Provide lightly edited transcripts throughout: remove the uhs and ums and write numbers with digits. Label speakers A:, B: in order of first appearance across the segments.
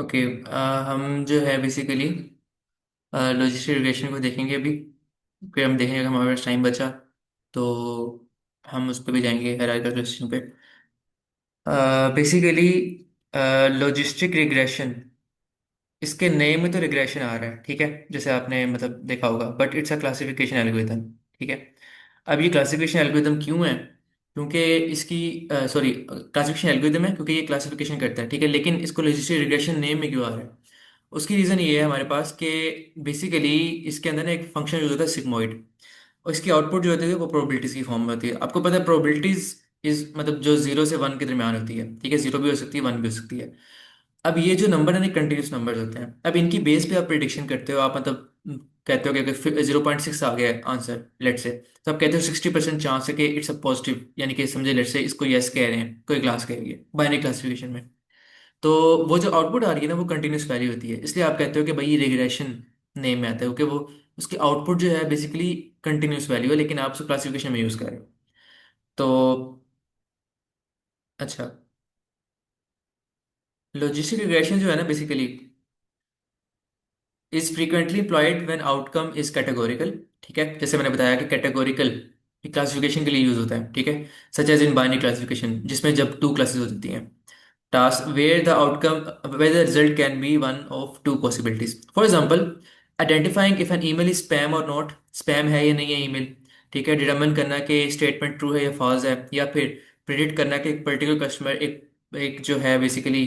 A: Okay. हम जो है बेसिकली लॉजिस्टिक रिग्रेशन को देखेंगे अभी। फिर हम देखेंगे अगर हमारे पास टाइम बचा तो हम उस पर भी जाएंगे हायरार्किकल क्वेश्चन पे। बेसिकली लॉजिस्टिक रिग्रेशन, इसके नेम में तो रिग्रेशन आ रहा है, ठीक है, जैसे आपने मतलब देखा होगा, but it's a classification algorithm. ठीक है। अब ये क्लासिफिकेशन एल्गोरिथम क्यों है? क्योंकि इसकी सॉरी, क्लासिफिकेशन एल्गोरिथम है क्योंकि ये क्लासिफिकेशन करता है, ठीक है, लेकिन इसको लॉजिस्टिक रिग्रेशन नेम में क्यों आ रहा है? उसकी रीज़न ये है हमारे पास कि बेसिकली इसके अंदर ना एक फंक्शन यूज होता है सिग्मॉइड, और इसकी आउटपुट जो होती है वो प्रोबेबिलिटीज की फॉर्म में होती है। आपको पता है प्रोबेबिलिटीज इज मतलब जो 0 से 1 के दरमियान होती है, ठीक है, 0 भी हो सकती है, 1 भी हो सकती है। अब ये जो नंबर है ना, कंटिन्यूस नंबर होते हैं। अब इनकी बेस पे आप प्रिडिक्शन करते हो, आप मतलब कहते हो कि अगर 0.6 आ गया आंसर लेट से, तो आप कहते हो 60% चांस है कि इट्स अ पॉजिटिव, यानी कि समझे लेट से इसको यस कह रहे हैं, कोई क्लास कह रही है बाइनरी क्लासिफिकेशन में। तो वो जो आउटपुट आ रही है ना वो कंटिन्यूस वैल्यू होती है, इसलिए आप कहते हो कि भाई ये रिग्रेशन नेम में आता है, क्योंकि वो उसकी आउटपुट जो है बेसिकली कंटिन्यूस वैल्यू है, लेकिन आप उसको क्लासिफिकेशन में यूज कर रहे हो। तो अच्छा, लॉजिस्टिक रिग्रेशन जो है ना basically is frequently employed when outcome is categorical. ठीक है, जैसे मैंने बताया कि कैटेगोरिकल क्लासिफिकेशन के लिए यूज होता है, ठीक है, such as in binary classification जिसमें जब टू क्लासेस हो जाती हैं, task where the outcome where the result can be one of two possibilities. For example, identifying if an email is spam or not, spam है या नहीं है email, ठीक है, डिटरमिन करना कि स्टेटमेंट ट्रू है या फॉल्स है, या फिर प्रिडिक्ट करना कि एक पर्टिकुलर कस्टमर एक एक जो है बेसिकली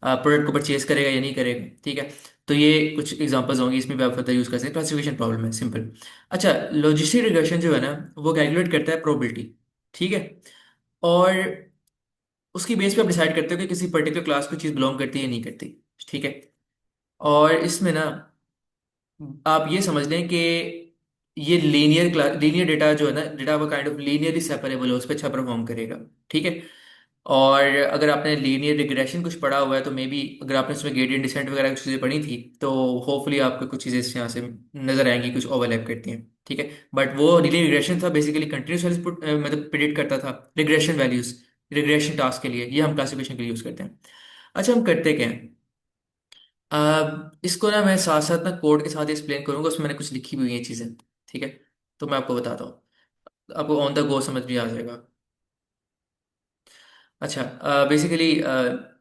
A: प्रोडक्ट को परचेज करेगा या नहीं करेगा, ठीक है। तो ये कुछ एग्जांपल्स होंगी, इसमें भी आप फर्दर यूज कर सकते हैं। क्लासिफिकेशन प्रॉब्लम है सिंपल। अच्छा, लॉजिस्टिक रिग्रेशन जो है ना वो कैलकुलेट करता है प्रोबेबिलिटी, ठीक है, और उसकी बेस पे आप डिसाइड करते हो कि किसी पर्टिकुलर क्लास को चीज़ बिलोंग करती है या नहीं करती, ठीक है। और इसमें ना आप ये समझ लें कि ये लीनियर डेटा जो है ना, डेटा वो काइंड ऑफ लीनियरली सेपरेबल है, उस पर अच्छा परफॉर्म करेगा, ठीक है। और अगर आपने लीनियर रिग्रेशन कुछ पढ़ा हुआ है तो मे बी अगर आपने उसमें ग्रेडियंट डिसेंट वगैरह कुछ चीज़ें पढ़ी थी तो होपफुली आपको कुछ चीज़ें यहाँ से नजर आएंगी, कुछ ओवरलैप करती हैं, ठीक है। बट वो लीनियर रिग्रेशन था बेसिकली कंटिन्यूस वैल्यूज मतलब प्रिडिक्ट करता था रिग्रेशन वैल्यूज, रिग्रेशन टास्क के लिए। ये हम क्लासिफिकेशन के लिए यूज़ करते हैं। अच्छा, हम करते क्या हैं? इसको ना मैं साथ साथ ना कोड के साथ एक्सप्लेन करूंगा, उसमें मैंने कुछ लिखी हुई है चीज़ें, ठीक है। तो मैं आपको बताता हूँ, आपको ऑन द गो समझ भी आ जाएगा। अच्छा, बेसिकली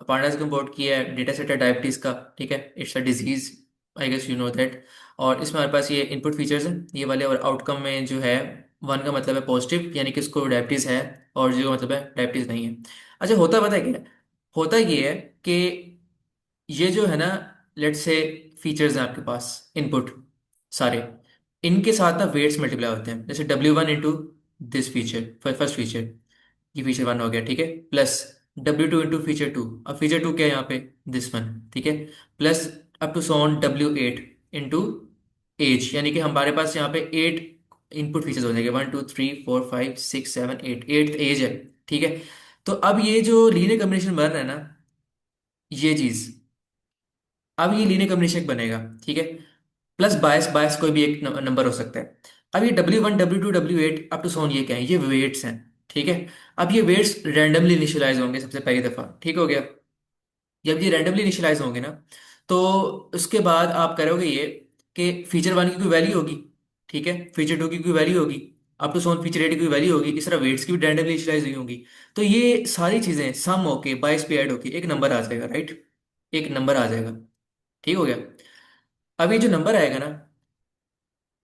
A: पांडास को इम्पोर्ट किया है, डेटा सेट है डायबिटीज का, ठीक है, it's a disease, I guess you know that. और इसमें हमारे पास ये इनपुट फीचर्स हैं ये वाले, और आउटकम में जो है 1 का मतलब है पॉजिटिव, यानी कि उसको डायबिटीज है, और 0 का मतलब है डायबिटीज नहीं है। अच्छा, होता पता है क्या है? होता ये है कि ये जो है ना, लेट से फीचर्स हैं आपके पास, इनपुट सारे, इनके साथ ना वेट्स मल्टीप्लाई होते हैं, जैसे W1 into this feature, first feature, ये फीचर 1 हो गया, ठीक है, प्लस W2 इंटू फीचर 2, अब फीचर 2 क्या है यहाँ पे, दिस वन, ठीक है, plus up to so on W8 into एज, यानी कि हमारे पास यहाँ पे 8 इनपुट फीचर्स हो जाएंगे, 1 2 3 4 5 6 7 8, एट्थ एज है, ठीक है। तो अब ये जो लीनियर कॉम्बिनेशन बन रहा है ना, ये चीज, अब ये लीनियर कॉम्बिनेशन बनेगा, ठीक है, प्लस बायस, बायस कोई भी एक नंबर हो सकता है। अब ये W1 W2 W8 up to सोन ये क्या है, ये वेट्स हैं, ठीक है। अब ये वेट्स रैंडमली इनिशियलाइज होंगे सबसे पहली दफा, ठीक हो गया। जब ये रैंडमली इनिशियलाइज होंगे ना, तो उसके बाद आप करोगे ये कि फीचर 1 की कोई वैल्यू होगी, ठीक है, फीचर 2 की कोई वैल्यू होगी, अप टू सोन फीचर 8 की कोई वैल्यू होगी, इस तरह वेट्स की भी रैंडमली इनिशियलाइज हुई होंगी। तो ये सारी चीजें सम होके बायस पे ऐड होके एक नंबर आ जाएगा, राइट, एक नंबर आ जाएगा, ठीक हो गया। अब ये जो नंबर आएगा ना,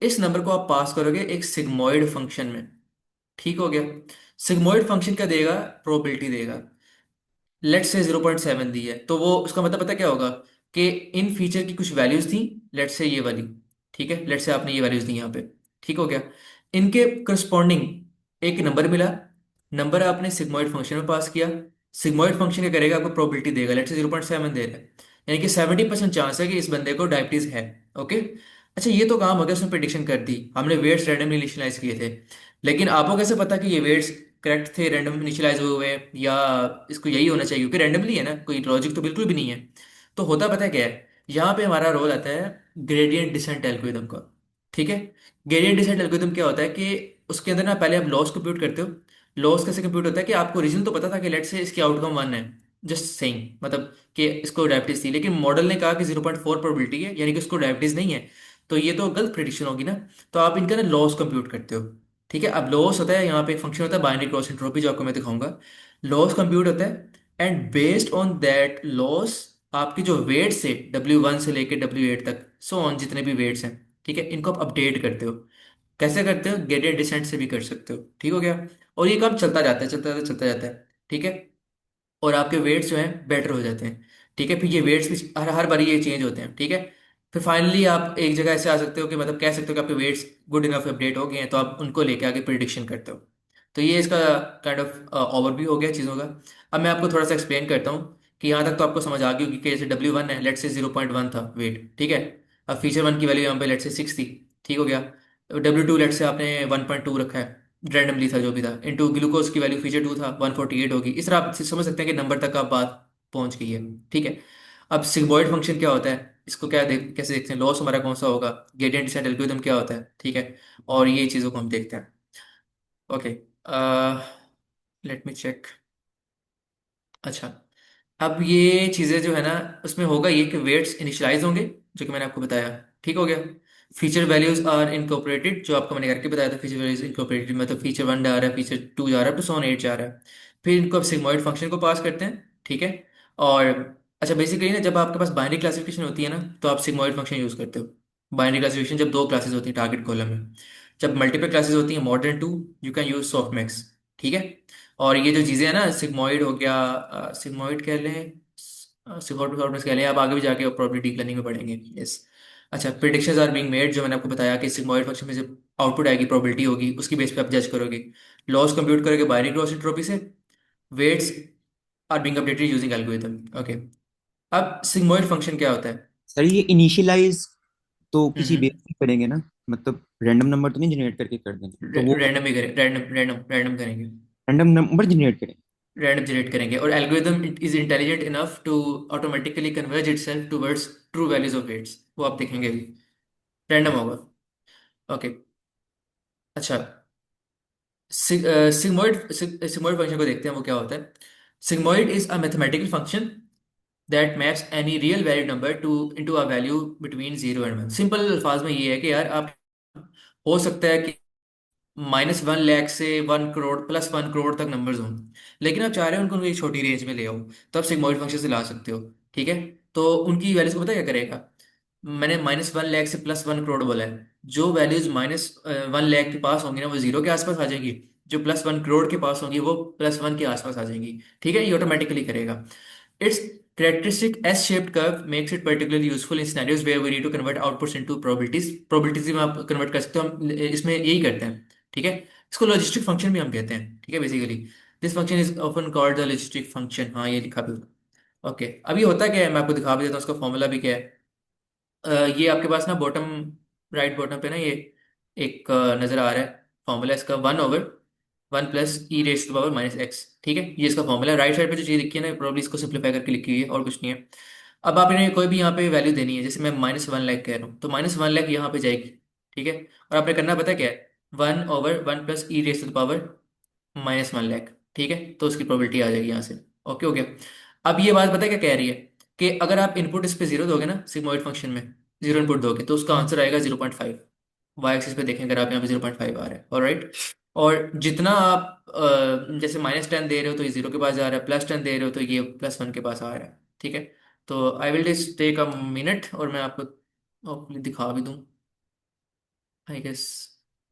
A: इस नंबर को आप पास करोगे एक सिग्मोइड फंक्शन में, ठीक हो गया। सिग्मोइड फंक्शन क्या देगा, प्रोबेबिलिटी देगा। लेट से 0.7 दी है, तो वो उसका मतलब पता क्या होगा कि इन फीचर की कुछ वैल्यूज थी, लेट से ये वाली, ठीक है, लेट से आपने ये वैल्यूज दी यहाँ पे, ठीक हो गया। इनके करस्पॉन्डिंग एक नंबर मिला, नंबर आपने सिग्मोइड फंक्शन में पास किया, सिग्मोइड फंक्शन क्या करेगा, आपको प्रोबेबिलिटी देगा, लेट से 0.7 दे रहा है, यानी कि 70% चांस है कि इस बंदे को डायबिटीज है, ओके। अच्छा, ये तो काम हो गया, उसने प्रिडिक्शन कर दी, हमने वेट्स रैंडमली इनिशियलाइज किए थे। लेकिन आपको कैसे पता कि ये वेट्स करेक्ट थे, रैंडम इनिशियलाइज हुए हुए, या इसको यही होना चाहिए, क्योंकि रैंडमली है ना, कोई लॉजिक तो बिल्कुल भी नहीं है। तो होता पता है क्या है, यहाँ पे हमारा रोल आता है ग्रेडियंट डिसेंट एल्गोरिथम का, ठीक है। ग्रेडियंट डिसेंट एल्गोरिथम क्या होता है कि उसके अंदर ना पहले आप लॉस कंप्यूट करते हो। लॉस कैसे कंप्यूट होता है कि आपको रीजन तो पता था कि लेट से इसकी आउटकम 1 है, जस्ट सेइंग, मतलब कि इसको डायबिटीज थी, लेकिन मॉडल ने कहा कि 0.4 प्रोबेबिलिटी है, यानी कि उसको डायबिटीज नहीं है। तो ये तो गलत प्रिडिक्शन होगी ना। तो आप इनका ना लॉस कंप्यूट करते हो। ठीक है, अब लॉस होता है यहाँ पे एक फंक्शन होता है बाइनरी क्रॉस एंट्रोपी, जो आपको मैं दिखाऊंगा। लॉस कंप्यूट होता है, and based on that loss आपके जो वेट्स है W1 से लेकर W8 तक, सो ऑन जितने भी वेट्स हैं, ठीक है, इनको आप अपडेट करते हो। कैसे करते हो? ग्रेडियंट डिसेंट से भी कर सकते हो, ठीक हो गया। और ये काम चलता जाता है, चलता जाता है, चलता जाता है। ठीक है, और आपके वेट्स जो हैं बेटर हो जाते हैं। ठीक है, फिर ये वेट्स भी हर हर बार ये चेंज होते हैं। ठीक है, फिर फाइनली आप एक जगह ऐसे आ सकते हो कि मतलब कह सकते हो कि आपके वेट्स गुड इनफ अपडेट हो गए हैं, तो आप उनको लेके आगे प्रिडिक्शन करते हो। तो ये इसका काइंड ऑफ ओवरव्यू हो गया चीज़ों का। अब मैं आपको थोड़ा सा एक्सप्लेन करता हूँ कि यहाँ तक तो आपको समझ आ गई होगी कि जैसे W1 है, लेट से 0.1 था वेट, ठीक है। अब फीचर वन की वैल्यू यहाँ पे लेट से 6 थी, ठीक हो गया। W2 लेट से आपने 1.2 रखा है, रैंडमली था जो भी था, इनटू ग्लूकोज की वैल्यू फीचर टू था 148 होगी। इस तरह आप समझ सकते हैं कि नंबर तक आप बात पहुंच गई है। ठीक है, अब सिग्मॉइड फंक्शन क्या होता है, इसको कैसे देखते हैं, लॉस हमारा कौन सा होगा, ग्रेडियंट डिसेंट एल्गोरिथम क्या होता है, ठीक है, और ये चीज़ों को हम देखते हैं। Okay, let me check. अच्छा, अब ये चीज़ें जो है ना, उसमें होगा ये कि वेट्स इनिशियलाइज होंगे, जो कि मैंने आपको बताया, ठीक हो गया। फीचर वैल्यूज आर इनकॉर्पोरेटेड, जो आपको मैंने करके बताया था, फीचर वैल्यूज इनकॉर्पोरेटेड, मतलब फीचर वन जा रहा है, फीचर टू जा रहा है, तो सोन एट जा रहा है। फिर इनको आप सिग्मॉइड फंक्शन को पास करते हैं, ठीक है। और अच्छा, बेसिकली ना जब आपके पास बाइनरी क्लासिफिकेशन होती है ना, तो आप सिग्मॉइड फंक्शन यूज़ करते हो। बाइनरी क्लासिफिकेशन जब दो क्लासेस होती है टारगेट कॉलम में। जब मल्टीपल क्लासेस होती हैं more than two, you can use softmax, ठीक है। और ये जो चीज़ें हैं ना, सिग्मॉइड हो गया, सिग्मॉइड कह लें, सिग्मॉइड परफॉर्मेंस कह लें, आप आगे भी जाके प्रॉब्लम डीप लर्निंग में पढ़ेंगे, यस। अच्छा, प्रिडिक्शंस आर बीइंग मेड, जो मैंने आपको बताया कि सिग्मॉइड फंक्शन में जब आउटपुट आएगी, प्रोबेबिलिटी होगी, उसकी बेस पे आप जज करोगे। लॉस कंप्यूट करोगे बाइनरी क्रॉस एंट्रोपी से। Weights are being updated using algorithm, okay. अब सिग्मॉइड फंक्शन क्या होता है?
B: सर ये इनिशियलाइज तो किसी बेस
A: हम्म,
B: पे करेंगे ना, मतलब रैंडम नंबर तो नहीं जनरेट करके कर देंगे, तो वो
A: रैंडम ही करें, रैंडम रैंडम रैंडम करेंगे।
B: रैंडम नंबर जनरेट करेंगे।
A: रैंडम जनरेट करेंगे, और algorithm is intelligent enough to automatically converge itself towards true values of weights, वो आप देखेंगे अभी। रैंडम होगा, ओके। अच्छा, सिग्मोइड फंक्शन को देखते हैं, वो क्या होता है। Sigmoid is a mathematical function that maps any real value number two into a value between 0 and 1। Simple अल्फाज में ये है कि यार आप, हो सकता है कि -1 लाख से 1 करोड़ +1 करोड़ तक नंबर्स हों, लेकिन आप चाह रहे हो उनको एक छोटी रेंज में ले आओ, तो आप सिग्मॉइड फंक्शन से ला सकते हो। ठीक है, तो उनकी वैल्यूज को पता क्या करेगा। मैंने -1 लाख से +1 करोड़ बोला है, जो वैल्यूज -1 लाख के पास होंगी ना, वो 0 के आसपास आ जाएंगी। जो +1 करोड़ के पास होंगी वो +1 के आसपास आ जाएंगी। ठीक है, ये ऑटोमेटिकली करेगा। Its characteristic S-shaped curve makes it particularly useful in scenarios where we need to convert outputs into probabilities। probabilities में आप कन्वर्ट कर सकते हो, हम इसमें यही करते हैं। ठीक है, इसको लॉजिस्टिक फंक्शन भी हम कहते हैं, ठीक है, basically. This function is often called the logistic function, हाँ ये लिखा भी। ओके, अब ये होता क्या है, मैं आपको दिखा भी देता हूँ, उसका फॉर्मूला भी क्या है। ये आपके पास ना बॉटम, राइट बॉटम पे ना, ये एक नजर आ रहा है फॉर्मूला इसका, 1/1 + e⁻⁻x, ठीक है, ये इसका फॉर्मूला है। राइट साइड पे जो चीज़ लिखी है ना, प्रॉब्लली इसको सिंप्लीफाई करके लिखी हुई है, और कुछ नहीं है। अब आप इन्हें कोई भी यहाँ पे वैल्यू देनी है, जैसे मैं -1 लाख कह रहा हूँ, तो -1 लाख यहाँ पे जाएगी। ठीक है, और आपने करना पता है क्या है, 1/1 + e⁻⁻⁻⁻, ठीक है, तो उसकी प्रोबेबिलिटी आ जाएगी यहाँ से। ओके हो गया। अब ये बात पता है क्या कह रही है, कि अगर आप इनपुट इस पे 0 दोगे ना सिग्मोइड फंक्शन में, 0 इनपुट दोगे, तो उसका आंसर आएगा 0.5। वाई एक्सिस पे देखें अगर आप यहाँ पे 0.5 आ रहा है, ऑलराइट। और जितना आप जैसे -10 दे रहे हो तो ये 0 के पास जा रहा है, +10 दे रहे हो तो ये +1 के पास आ रहा है। ठीक है, तो I will just take a minute, और मैं आपको hopefully दिखा भी दूँ। I guess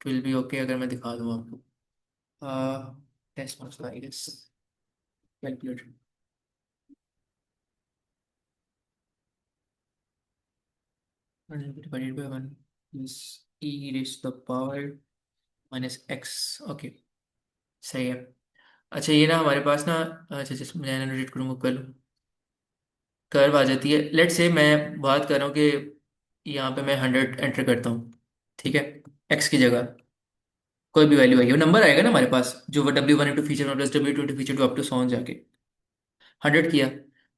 A: it will be okay अगर मैं दिखा दूँ आपको। टेस्ट मसला I guess, calculator, divided by 1 plus e raise the power -x, okay, सही है। अच्छा, ये ना हमारे पास ना, अच्छा जैसे मैं जनरेट करूँगा कल, कर्व आ जाती है। लेट से मैं बात कर रहा हूँ कि यहाँ पे मैं 100 एंटर करता हूँ, ठीक है, एक्स की जगह कोई भी वैल्यू आएगी, वो नंबर आएगा ना हमारे पास, जो वो W1 into feature one plus W2 into feature two up to so on जाके 100 किया।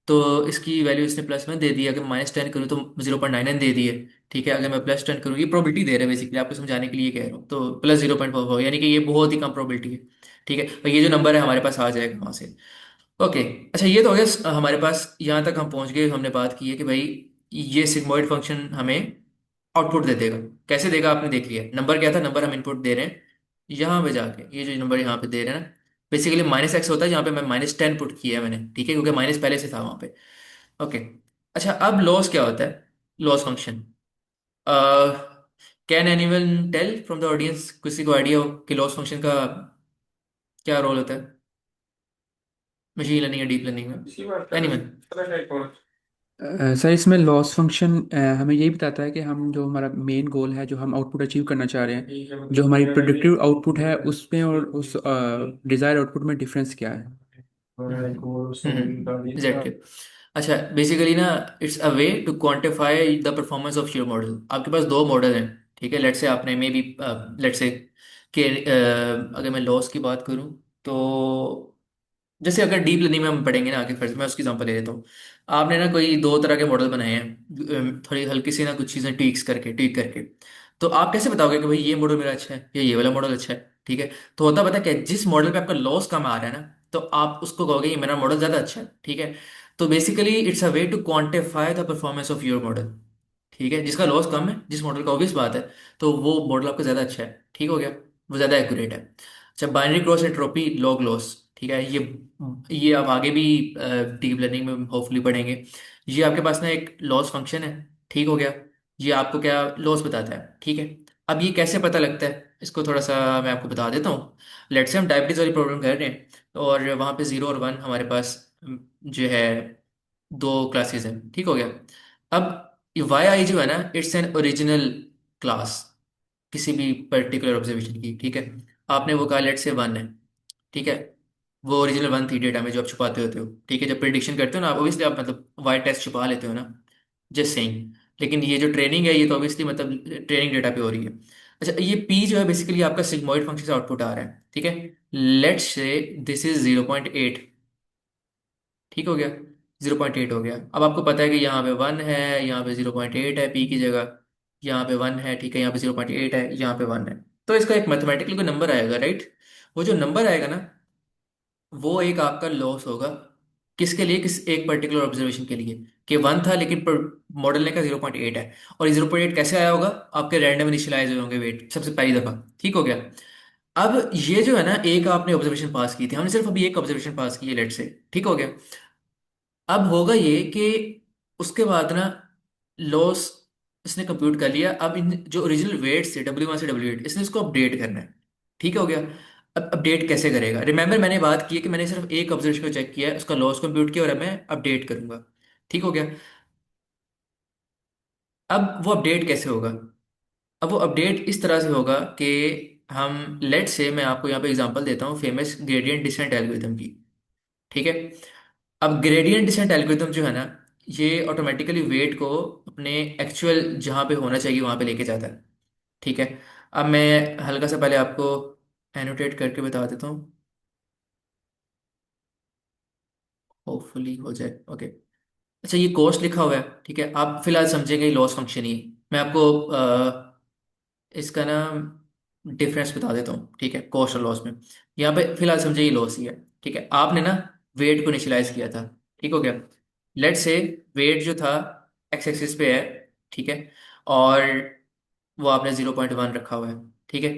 A: तो इसकी वैल्यू इसने +1 दे दिया, अगर -10 करूँ तो 0.99 दे दिए। ठीक है, अगर मैं +10 करूँ, ये प्रोबेबिलिटी दे रहा है बेसिकली, आपको समझाने के लिए कह रहा हूँ, तो +0.44, यानी कि ये बहुत ही कम प्रोबेबिलिटी है। ठीक है, और ये जो नंबर है हमारे पास आ जाएगा वहाँ से। ओके। अच्छा, ये तो हो गया हमारे पास यहाँ तक हम पहुँच गए, हमने बात की है कि भाई ये सिग्मोइड फंक्शन हमें आउटपुट दे देगा। कैसे देगा आपने देख लिया, नंबर क्या था, नंबर हम इनपुट दे रहे हैं यहाँ पे जाके, ये जो नंबर यहाँ पे दे रहे हैं ना, बेसिकली -x होता है, जहाँ पे मैं -10 पुट किया है मैंने, ठीक है, क्योंकि माइनस पहले से था वहाँ पे। ओके। अच्छा, अब लॉस क्या होता है, loss function. Can anyone tell from the audience, किसी को आइडिया हो कि लॉस फंक्शन का क्या रोल होता है मशीन लर्निंग या डीप लर्निंग में, एनीवन?
C: सर इसमें लॉस फंक्शन हमें यही बताता है कि हम जो हमारा मेन गोल है, जो हम आउटपुट अचीव करना चाह रहे हैं, जो हमारी प्रोडक्टिव आउटपुट है उसमें और उस डिजायर आउटपुट में डिफरेंस क्या है।
A: एग्जैक्टली। अच्छा, बेसिकली ना, it's a way to quantify the performance of your model. आपके पास दो मॉडल हैं, ठीक है, लेट्स से आपने मे बी, लेट्स से कि अगर मैं लॉस की बात करूं, तो जैसे अगर डीप लर्निंग में हम पढ़ेंगे ना आगे, फिर मैं उसकी एग्जांपल ले लेता हूँ। आपने ना कोई दो तरह के मॉडल बनाए हैं, थोड़ी हल्की सी ना कुछ चीज़ें ट्वीक करके। तो आप कैसे बताओगे कि भाई ये मॉडल मेरा अच्छा है या ये वाला मॉडल अच्छा है, ठीक है? तो होता पता क्या है? जिस मॉडल पे आपका लॉस कम आ रहा है ना, तो आप उसको कहोगे ये मेरा मॉडल ज़्यादा अच्छा है, ठीक है। तो basically it's a way to quantify the performance of your model, ठीक है। जिसका लॉस कम है, जिस मॉडल का, ऑब्वियस बात है, तो वो मॉडल आपका ज़्यादा अच्छा है, ठीक हो गया, वो ज़्यादा एक्यूरेट है। अच्छा, binary cross entropy log loss, ठीक है, ये आप आगे भी डीप लर्निंग में होपफुली पढ़ेंगे। ये आपके पास ना एक लॉस फंक्शन है, ठीक हो गया। ये आपको क्या लॉस बताता है, ठीक है। अब ये कैसे पता लगता है, इसको थोड़ा सा मैं आपको बता देता हूँ। लेट्स से हम डायबिटीज वाली प्रॉब्लम कर रहे हैं, और वहाँ पे 0 और 1 हमारे पास जो है दो क्लासेस हैं, ठीक हो गया। अब वाई आई जो है ना, इट्स एन ओरिजिनल क्लास किसी भी पर्टिकुलर ऑब्जर्वेशन की, ठीक है। आपने वो कहा लेट से 1 है, ठीक है। वो ओरिजिनल 1 थी डेटा में जो आप छुपाते होते हो, ठीक है, जब प्रिडिक्शन करते हो ना आप, ऑब्वियसली आप मतलब वाई टेस्ट छुपा लेते हो ना, जस्ट सेइंग। लेकिन ये जो ट्रेनिंग है, ये तो ऑब्वियसली मतलब ट्रेनिंग डेटा पे हो रही है। अच्छा, ये पी जो है बेसिकली आपका सिग्मोइड फंक्शन से आउटपुट आ रहा है, ठीक है। लेट्स से दिस इज 0.8, ठीक हो गया, 0.8 हो गया। अब आपको पता है कि यहाँ पे 1 है, यहाँ पे 0.8 है पी की जगह, यहाँ पे 1 है, ठीक है, यहाँ पे 0.8 है, यहाँ पे 1 है। तो इसका एक मैथमेटिकल कोई नंबर आएगा, राइट? वो जो नंबर आएगा ना, वो एक आपका लॉस होगा। किसके लिए, किस एक पर्टिकुलर ऑब्जर्वेशन के लिए, कि 1 था लेकिन मॉडल ने का 0.8 है। और 0.8 कैसे आया होगा? आपके रैंडम इनिशियलाइज हुए होंगे वेट सबसे पहली दफा, ठीक हो गया। अब ये जो है ना, एक आपने ऑब्जर्वेशन पास की थी, हमने सिर्फ अभी एक ऑब्जर्वेशन पास की है लेट से, ठीक हो गया। अब होगा ये कि उसके बाद ना लॉस इसने कंप्यूट कर लिया। अब इन जो ओरिजिनल वेट्स थे W1 से W8, इसने इसको अपडेट करना है, ठीक हो गया। अब अपडेट कैसे करेगा? रिमेंबर मैंने बात की है कि मैंने सिर्फ एक ऑब्जर्वेशन को चेक किया है, उसका लॉस कंप्यूट किया, और अब मैं अपडेट करूंगा, ठीक हो गया। अब वो अपडेट कैसे होगा? अब वो अपडेट इस तरह से होगा कि हम लेट से, मैं आपको यहाँ पे एग्जांपल देता हूँ फेमस ग्रेडियंट डिसेंट एल्गोरिथम की, ठीक है। अब ग्रेडियंट डिसेंट एल्गोरिथम जो है ना, ये ऑटोमेटिकली वेट को अपने एक्चुअल जहाँ पे होना चाहिए वहाँ पे लेके जाता है, ठीक है। अब मैं हल्का सा पहले आपको एनोटेट करके बता देता हूँ, होपफुली हो जाए, ओके। अच्छा, ये कॉस्ट लिखा हुआ है, ठीक है, आप फिलहाल समझेंगे लॉस फंक्शन ही है। मैं आपको इसका ना डिफरेंस बता देता हूँ, ठीक है, कॉस्ट और लॉस में। यहाँ पे फिलहाल समझे ये लॉस ही है, ठीक है। आपने ना वेट को इनिशियलाइज किया था, ठीक हो गया। लेट से वेट जो था एक्स एक्सिस पे है, ठीक है, और वो आपने 0.1 रखा हुआ है, ठीक है।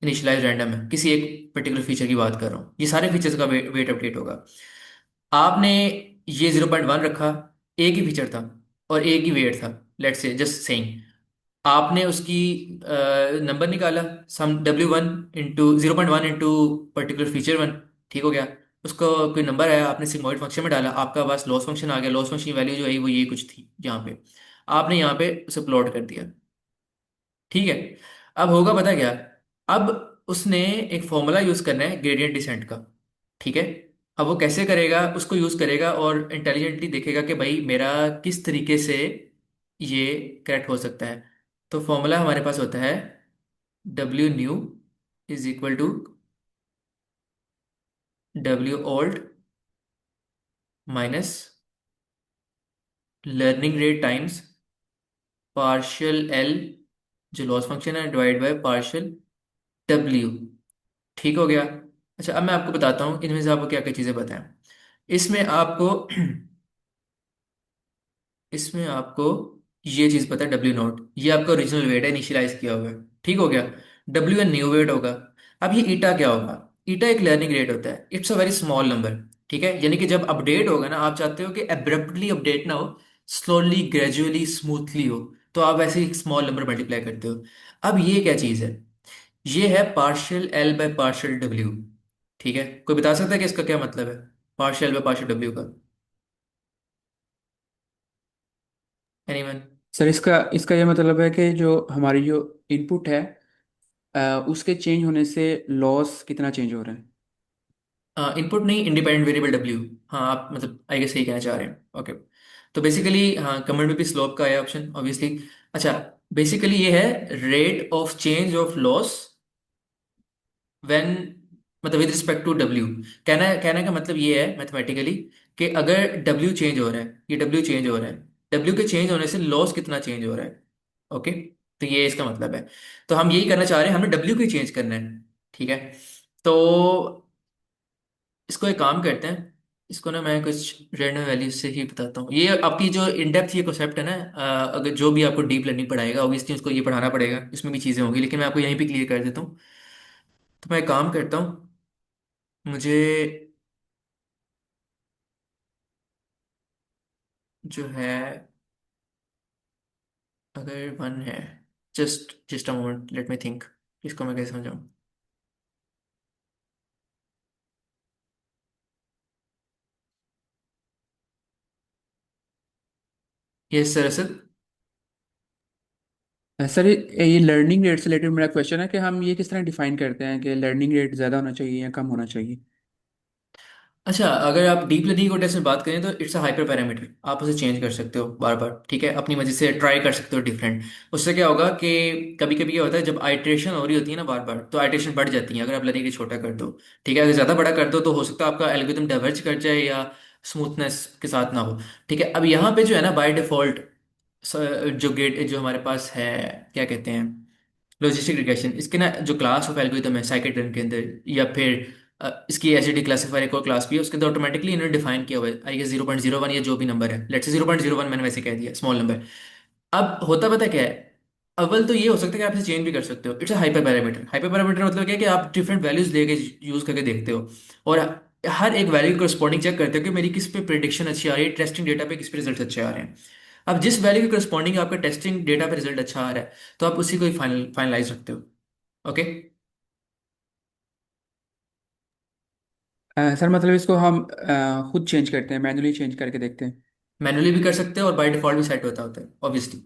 A: इनिशियलाइज रैंडम है, किसी एक पर्टिकुलर फीचर की बात कर रहा हूँ, ये सारे फीचर्स का वेट अपडेट होगा। आपने ये 0.1 रखा, एक ही फीचर था और एक ही वेट था, लेट्स से जस्ट सेइंग। आपने उसकी नंबर निकाला, सम W1 into 0.1 into particular feature 1, ठीक हो गया। उसको कोई नंबर आया, आपने सिग्मोइड फंक्शन में डाला, आपका पास लॉस फंक्शन आ गया। लॉस फंक्शन की वैल्यू जो है वो ये कुछ थी यहाँ पे, आपने यहाँ पे उसे प्लॉट कर दिया, ठीक है। अब होगा पता क्या? अब उसने एक फॉर्मूला यूज करना है ग्रेडियंट डिसेंट का, ठीक है। अब वो कैसे करेगा, उसको यूज करेगा और इंटेलिजेंटली देखेगा कि भाई मेरा किस तरीके से ये करेक्ट हो सकता है। तो फॉर्मूला हमारे पास होता है W new is equal to W old minus learning rate times partial L, जो लॉस फंक्शन है, डिवाइड बाय पार्शियल डब्ल्यू, ठीक हो गया। अच्छा, अब मैं आपको बताता हूँ इनमें से आपको क्या क्या चीज़ें पता है। इसमें आपको इसमें आपको ये चीज पता है, डब्ल्यू नॉट ये आपका ओरिजिनल वेट है, इनिशियलाइज किया हुआ है। ठीक हो गया। डब्ल्यू एन न्यू वेट होगा। अब ये ईटा क्या होगा? ईटा एक लर्निंग रेट होता है, it's a very small number. ठीक है, यानी कि जब अपडेट होगा ना, आप चाहते हो कि एब्रप्टली अपडेट ना हो, स्लोली ग्रेजुअली स्मूथली हो, तो आप ऐसे एक स्मॉल नंबर मल्टीप्लाई करते हो। अब ये क्या चीज है? ये है partial L by partial W. ठीक है, कोई बता सकता है कि इसका क्या मतलब है, पार्शियल बाय पार्शियल डब्ल्यू का? एनीवन?
C: सर इसका इसका ये मतलब है कि जो हमारी जो इनपुट है उसके चेंज होने से लॉस कितना चेंज हो रहा है।
A: इनपुट नहीं, इंडिपेंडेंट वेरिएबल डब्ल्यू। हाँ, आप मतलब आई गेस सही कहना चाह रहे हैं। ओके। तो बेसिकली हाँ, कमेंट में भी स्लोप का है ऑप्शन ऑब्वियसली। अच्छा, बेसिकली ये है rate of change of loss when, मतलब विद रिस्पेक्ट टू डब्ल्यू। कहने का मतलब ये है मैथमेटिकली कि अगर डब्ल्यू चेंज हो रहा है, ये डब्ल्यू चेंज हो रहा है, डब्ल्यू के चेंज होने से लॉस कितना चेंज हो रहा है। ओके। तो ये इसका मतलब है। तो हम यही करना चाह रहे हैं, हमें डब्ल्यू को ही चेंज करना है। ठीक है। तो इसको एक काम करते हैं, इसको ना मैं कुछ रैंडम वैल्यूज से ही बताता हूँ। ये आपकी जो इन डेप्थ ये कॉन्सेप्ट है ना, अगर जो भी आपको डीप लर्निंग पढ़ाएगा ऑब्वियसली उसको ये पढ़ाना पड़ेगा, इसमें भी चीज़ें होंगी, लेकिन मैं आपको यहीं पे क्लियर कर देता हूँ। तो मैं एक काम करता हूँ, मुझे जो है, अगर वन है, just just a moment, let me think, इसको मैं कैसे समझाऊँ। Yes sir Asad.
C: सर ये लर्निंग रेट से रिलेटेड मेरा क्वेश्चन है कि हम ये किस तरह डिफाइन करते हैं कि लर्निंग रेट ज़्यादा होना चाहिए या कम होना चाहिए।
A: अच्छा, अगर आप डीप लर्निंग को टेस्ट में बात करें तो इट्स अ हाइपर पैरामीटर, आप उसे चेंज कर सकते हो बार बार। ठीक है, अपनी मर्जी से ट्राई कर सकते हो डिफरेंट। उससे क्या होगा कि कभी कभी क्या होता है, जब आइट्रेशन हो रही होती है ना बार बार, तो आइट्रेशन बढ़ जाती है अगर आप लर्निंग रेट छोटा कर दो। ठीक है, अगर ज़्यादा बड़ा कर दो तो हो सकता है आपका एल्गोरिथम डाइवर्ज कर जाए या स्मूथनेस के साथ ना हो। ठीक है, अब यहाँ पे जो है ना बाय डिफॉल्ट जो गेट जो हमारे पास है, क्या कहते हैं, लॉजिस्टिक रिग्रेशन, इसके ना जो क्लास ऑफ एल्गोरिथम है साइकिट के अंदर, या फिर इसकी एसडीटी क्लासीफायर एक और क्लास भी है उसके अंदर, ऑटोमेटिकली इन्होंने डिफाइन किया हुआ है आई गेस 0.01 या जो भी नंबर है, लेट्स से 0.01 मैंने वैसे कह दिया, स्मॉल नंबर। अब होता पता क्या है, अव्वल तो ये हो सकता है कि आप इसे चेंज भी कर सकते हो, it's a hyper parameter. Hyper parameter मतलब क्या है कि आप डिफरेंट वैल्यूज लेके यूज करके देखते हो, और हर एक वैल्यू करस्पॉन्डिंग चेक करते हो कि मेरी किस पे प्रिडिक्शन अच्छी आ रही है, टेस्टिंग डेटा पे किस पे रिजल्ट अच्छे आ रहे हैं। अब जिस वैल्यू के करस्पॉन्डिंग आपका टेस्टिंग डेटा पे रिजल्ट अच्छा आ रहा है, तो आप उसी को ही फाइनलाइज रखते हो। ओके।
C: सर मतलब इसको हम खुद चेंज करते हैं, मैन्युअली चेंज करके देखते हैं।
A: मैनुअली भी कर सकते हो और बाय डिफॉल्ट भी सेट होता है ऑब्वियसली।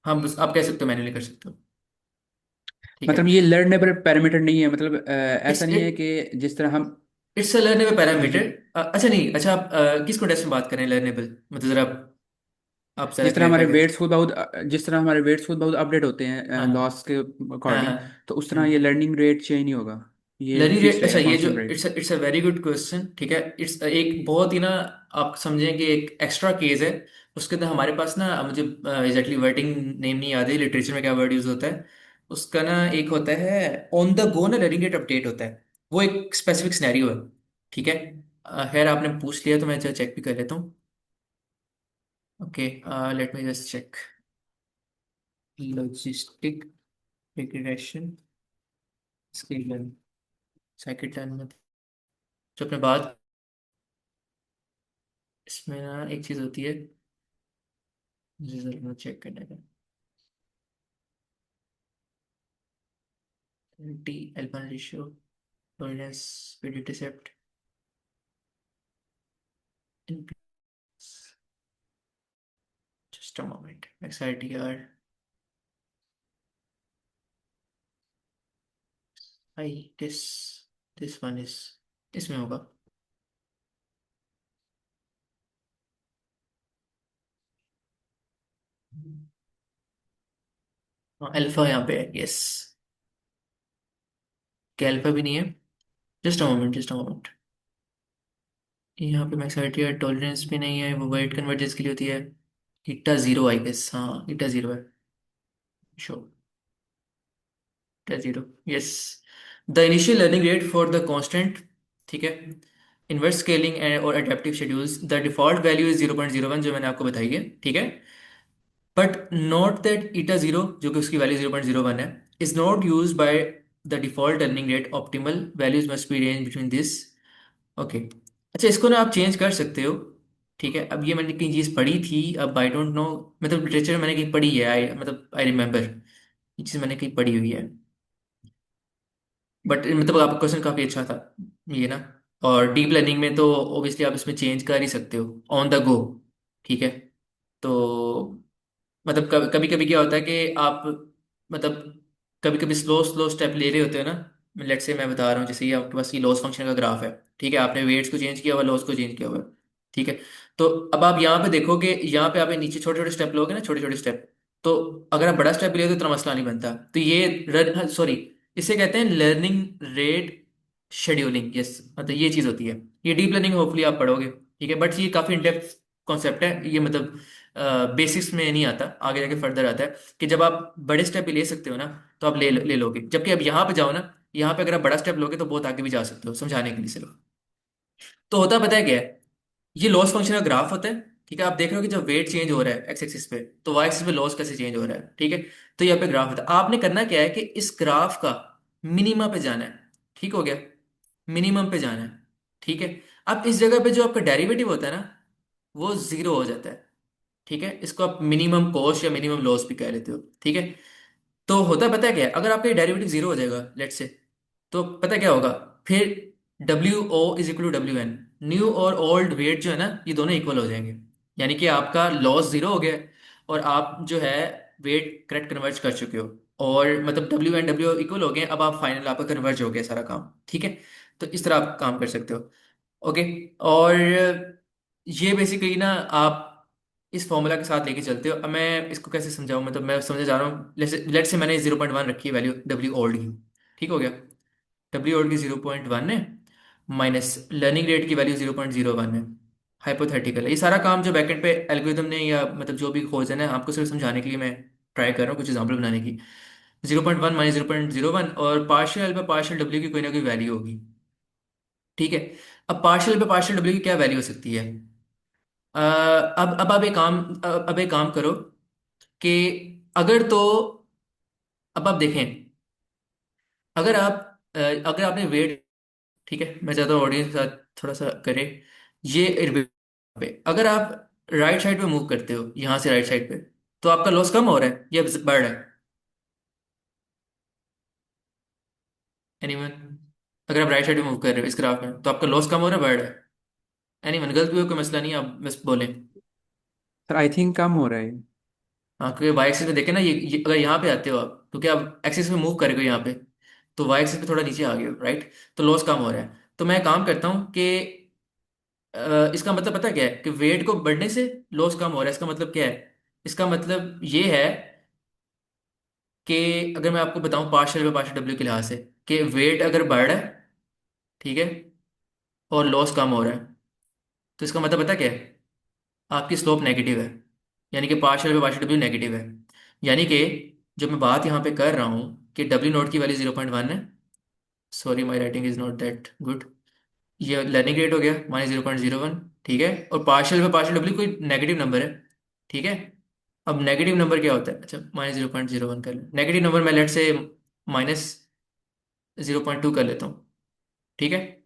A: हम बस आप कह सकते हो मैनुअली कर सकते हो। ठीक है।
C: मतलब ये लर्नेबल पैरामीटर नहीं है, मतलब
A: इट्स
C: ऐसा नहीं है कि जिस तरह हम।
A: इट्स अ लर्नेबल
C: हाँ जी।
A: पैरामीटर। अच्छा नहीं, अच्छा आप किस कॉन्टेक्स्ट में बात करें लर्नेबल, मतलब जरा आप जरा क्लैरिफाई करें।
C: जिस तरह हमारे वेट्स खुद बहुत अपडेट होते हैं
A: हाँ
C: लॉस के
A: हाँ
C: अकॉर्डिंग,
A: हाँ।
C: तो उस तरह ये
A: हम्म।
C: लर्निंग रेट चेंज नहीं होगा, ये
A: लर्निंग
C: फिक्स
A: रेट, अच्छा
C: रहेगा,
A: ये जो
C: कांस्टेंट रहेगा।
A: It's a very good question. ठीक है, इट्स एक बहुत ही ना, आप समझें कि एक एक्स्ट्रा केस है। उसके अंदर हमारे पास ना, मुझे एग्जैक्टली वर्डिंग नेम नहीं याद है, लिटरेचर में क्या वर्ड यूज होता है उसका ना, एक होता है ऑन द गो ना लर्निंग रेट अपडेट होता है, वो एक स्पेसिफिक सिनेरियो है। ठीक है। खैर आपने पूछ लिया तो मैं चेक भी कर लेता हूँ। Okay, let me just check. Logistic regression scale cycle time में जो अपने बात, इसमें ना एक चीज होती है, मुझे जरूर चेक करने का। टी एल्पन ratio, tolerance, PD intercept, just a moment, XITR, I this this one is, इसमें होगा। हाँ, अल्फा यहाँ पे है, यस। क्या अल्फा भी नहीं है? Just a moment, just a moment. यहाँ पे मैक्सिमम टॉलरेंस भी नहीं है, वो वाइट कन्वर्जेंस के लिए होती है। ईटा जीरो आई गेस, हाँ ईटा जीरो है। Sure, eta zero. Yes. The initial learning rate for the constant. ठीक है, इन्वर्स स्केलिंग एंड और adaptive schedules, the default value is 0.01 जो मैंने आपको बताई है, ठीक है। But note that eta zero जो कि उसकी वैल्यू 0.01 है is not use by the default earning rate, optimal values must be range between this. Okay. अच्छा, इसको ना आप चेंज कर सकते हो, ठीक है। अब ये मैंने कहीं चीज़ पढ़ी थी, अब आई डोंट नो, मतलब लिटरेचर में मैंने कहीं पढ़ी है, आई मतलब आई रिमेम्बर, ये चीज़ मैंने कहीं पढ़ी हुई है। बट मतलब आपका क्वेश्चन काफ़ी अच्छा था ये ना। और डीप लर्निंग में तो ऑब्वियसली आप इसमें चेंज कर ही सकते हो ऑन द गो, ठीक है। तो मतलब कभी कभी क्या होता है कि आप मतलब कभी कभी स्लो स्लो स्टेप ले रहे होते हो ना। लेट्स से मैं बता रहा हूँ, जैसे ये आपके पास ये लॉस फंक्शन का ग्राफ है, ठीक है। आपने वेट्स को चेंज किया हुआ, लॉस को चेंज किया हुआ है, ठीक है। तो अब आप यहाँ पे देखोगे, यहाँ पे आप ये नीचे छोटे छोटे स्टेप लोगे ना, छोटे छोटे स्टेप। तो अगर आप बड़ा स्टेप ले तो इतना मसला नहीं बनता। तो ये सॉरी, इसे कहते हैं लर्निंग रेट शेड्यूलिंग, यस, मतलब ये चीज़ होती है। ये डीप लर्निंग होपफुली आप पढ़ोगे, ठीक है। बट ये काफ़ी इन डेप्थ कॉन्सेप्ट है ये, मतलब बेसिक्स में नहीं आता, आगे जाके फर्दर आता है कि जब आप बड़े स्टेप भी ले सकते हो ना, तो आप ले लोगे। जबकि अब यहाँ पे जाओ ना, यहाँ पे अगर आप बड़ा स्टेप लोगे तो बहुत आगे भी जा सकते हो, समझाने के लिए सिर्फ। तो होता पता है क्या है, ये लॉस फंक्शन का ग्राफ होता है, ठीक है। आप देख रहे हो कि जब वेट चेंज हो रहा है एक्स एक्सिस पे, तो वाई एक्सिस पे लॉस कैसे चेंज हो रहा है, ठीक है। तो यहाँ पे ग्राफ होता है, आपने करना क्या है कि इस ग्राफ का मिनिमा पे जाना है, ठीक हो गया, मिनिमम पे जाना है, ठीक है। अब इस जगह पे जो आपका डेरिवेटिव होता है ना, वो जीरो हो जाता है, ठीक है। इसको आप मिनिमम कॉस्ट या मिनिमम लॉस भी कह लेते हो, ठीक है। तो होता पता है क्या है, अगर आपका डेरिवेटिव जीरो हो जाएगा लेट से, तो पता क्या होगा फिर, W O is equal to W N, new और ओल्ड वेट जो है ना, ये दोनों इक्वल हो जाएंगे। यानी कि आपका लॉस जीरो हो गया है, और आप जो है वेट करेक्ट कन्वर्ज कर चुके हो, और मतलब डब्ल्यू एन डब्ल्यू इक्वल हो गए, अब आप फाइनल आपका कन्वर्ज हो गया सारा काम, ठीक है। तो इस तरह आप काम कर सकते हो, ओके। और ये बेसिकली ना आप इस फॉर्मूला के साथ लेके चलते हो। अब मैं इसको कैसे समझाऊं, मतलब मैं समझे जा रहा हूँ। लेट से मैंने 0.1 रखी है वैल्यू डब्ल्यू ओल्ड की, ठीक हो गया। डब्ल्यू ओल्ड की 0.1 है, माइनस लर्निंग रेट की वैल्यू 0.01 है, हाइपोथेटिकल है ये सारा काम। जो बैकेंड पे एल्गोरिथम ने या मतलब जो भी खोज है ना, आपको सिर्फ समझाने के लिए मैं ट्राई कर रहा हूँ कुछ एग्जाम्पल बनाने की। 0.1 माइनस 0.01, और पार्शियल एल पे पार्शियल डब्ल्यू की कोई ना कोई वैल्यू होगी, ठीक है। अब पार्शियल पे पार्शियल डब्ल्यू की क्या वैल्यू हो सकती है। अब अब एक काम करो कि अगर तो अब आप देखें, अगर आप अगर आपने वेट, ठीक है, मैं चाहता हूँ ऑडियंस के साथ थोड़ा सा करे ये पे, अगर आप राइट साइड पे मूव करते हो यहाँ से राइट साइड पे, तो आपका लॉस कम हो रहा है या बढ़ रहा है। एनीवन, अगर आप राइट साइड पे मूव कर रहे हो इस ग्राफ में, तो आपका लॉस कम हो रहा है बढ़ रहा है। एनीवन, गलत भी हो कोई मसला नहीं है, आप बस बोलें।
C: सर आई थिंक कम हो रहा है।
A: हाँ, क्योंकि वाई एक्सिस पे देखे ना, ये अगर यहाँ पे आते हो आप, क्योंकि आप एक्सिस पे मूव करेंगे यहाँ पे, तो वाई एक्सिस पे थोड़ा नीचे आ गए हो, राइट। तो लॉस कम हो रहा है। तो मैं काम करता हूँ कि इसका मतलब पता क्या है कि वेट को बढ़ने से लॉस कम हो रहा है। इसका मतलब क्या है, इसका मतलब ये है कि अगर मैं आपको बताऊं पार्शियल पे पार्शियल डब्ल्यू के लिहाज से, कि वेट अगर बढ़ रहा है, ठीक है, और लॉस कम हो रहा है, तो इसका मतलब पता क्या है, आपकी स्लोप नेगेटिव है। यानी कि पार्शियल पे पार्शियल डब्ल्यू नेगेटिव है। यानी कि जो मैं बात यहाँ पे कर रहा हूँ कि डब्ल्यू नोट की वैल्यू 0.1 है, sorry my writing is not that good, ये लर्निंग रेट हो गया माइनस 0.01, ठीक है। और पार्शियल पे पार्शियल डब्ल्यू कोई नेगेटिव नंबर है, ठीक है। अब नेगेटिव नंबर क्या होता है, अच्छा माइनस 0.01 कर ले, नेगेटिव नंबर मैं लेट से माइनस 0.2 कर लेता हूँ, ठीक है।